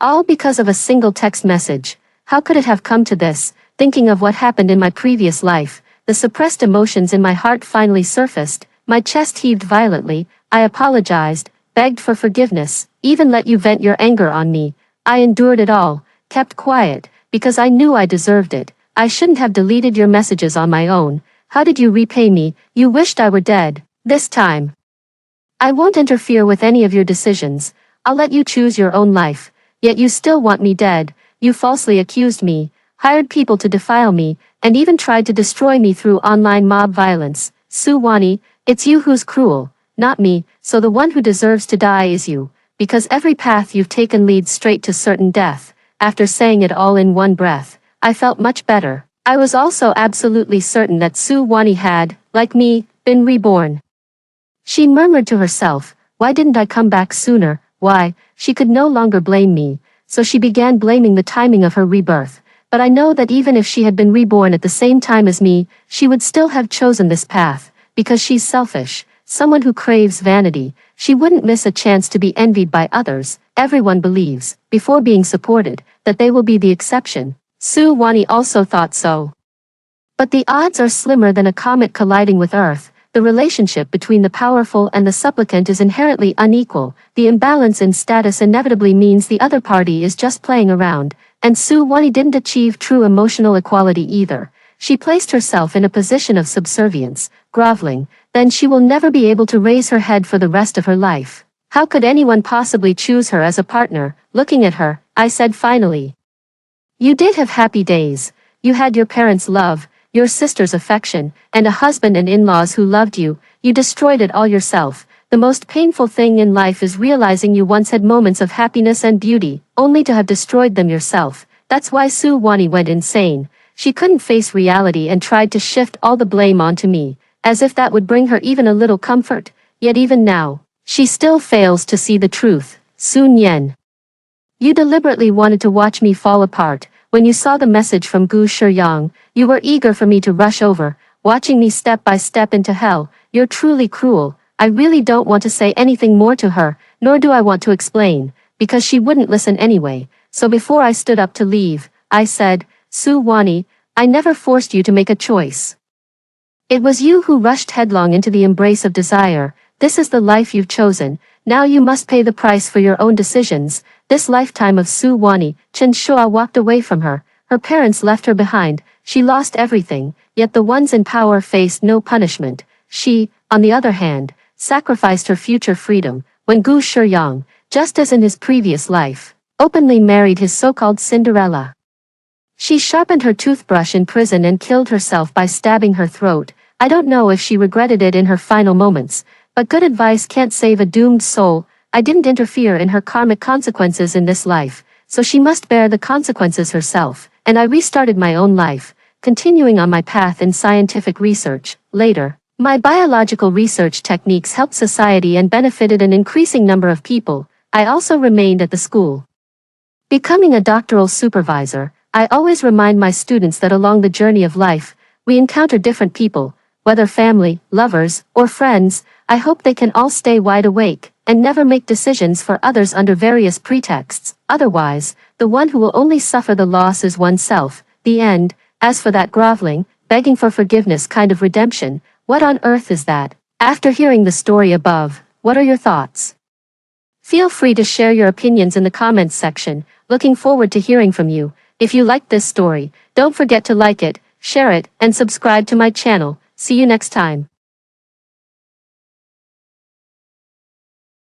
Speaker 1: All because of a single text message. How could it have come to this? Thinking of what happened in my previous life, the suppressed emotions in my heart finally surfaced. My chest heaved violently. I apologized, begged for forgiveness, even let you vent your anger on me. I endured it all, kept quiet, because I knew I deserved it. I shouldn't have deleted your messages on my own. How did you repay me? You wished I were dead. This time, I won't interfere with any of your decisions. I'll let you choose your own life. Yet you still want me dead. You falsely accused me, hired people to defile me, and even tried to destroy me through online mob violence. Su Wani, it's you who's cruel, not me, so the one who deserves to die is you, because every path you've taken leads straight to certain death. After saying it all in one breath, I felt much better. I was also absolutely certain that Su Wani had, like me, been reborn. She murmured to herself, why didn't I come back sooner? Why? She could no longer blame me, so she began blaming the timing of her rebirth. But I know that even if she had been reborn at the same time as me, she would still have chosen this path, because she's selfish, someone who craves vanity. She wouldn't miss a chance to be envied by others. Everyone believes, before being supported, that they will be the exception. Su Wani also thought so. But the odds are slimmer than a comet colliding with Earth. The relationship between the powerful and the supplicant is inherently unequal. The imbalance in status inevitably means the other party is just playing around, and Su Wani didn't achieve true emotional equality either. She placed herself in a position of subservience, groveling. Then she will never be able to raise her head for the rest of her life. How could anyone possibly choose her as a partner? Looking at her, I said finally. You did have happy days. You had your parents' love, your sister's affection, and a husband and in-laws who loved you. You destroyed it all yourself. The most painful thing in life is realizing you once had moments of happiness and beauty, only to have destroyed them yourself. That's why Su Wani went insane. She couldn't face reality and tried to shift all the blame onto me, as if that would bring her even a little comfort. Yet even now, she still fails to see the truth. Sun Yen. You deliberately wanted to watch me fall apart. When you saw the message from Gu Shiyang, you were eager for me to rush over, watching me step by step into hell. You're truly cruel. I really don't want to say anything more to her, nor do I want to explain, because she wouldn't listen anyway. So before I stood up to leave, I said, Su Wani, I never forced you to make a choice. It was you who rushed headlong into the embrace of desire. This is the life you've chosen. Now you must pay the price for your own decisions. This lifetime of Su Wani. Chen Shua walked away from her. Her parents left her behind. She lost everything, yet the ones in power faced no punishment. She, on the other hand, sacrificed her future freedom, when Gu Shiyang, just as in his previous life, openly married his so-called Cinderella. She sharpened her toothbrush in prison and killed herself by stabbing her throat. I don't know if she regretted it in her final moments, but good advice can't save a doomed soul. I didn't interfere in her karmic consequences in this life, so she must bear the consequences herself, and I restarted my own life, continuing on my path in scientific research. Later, my biological research techniques helped society and benefited an increasing number of people. I also remained at the school. Becoming a doctoral supervisor, I always remind my students that along the journey of life, we encounter different people, whether family, lovers, or friends. I hope they can all stay wide awake, and never make decisions for others under various pretexts. Otherwise, the one who will only suffer the loss is oneself. The end. As for that groveling, begging for forgiveness kind of redemption, what on earth is that? After hearing the story above, what are your thoughts? Feel free to share your opinions in the comments section. Looking forward to hearing from you. If you liked this story, don't forget to like it, share it, and subscribe to my channel. See you next time.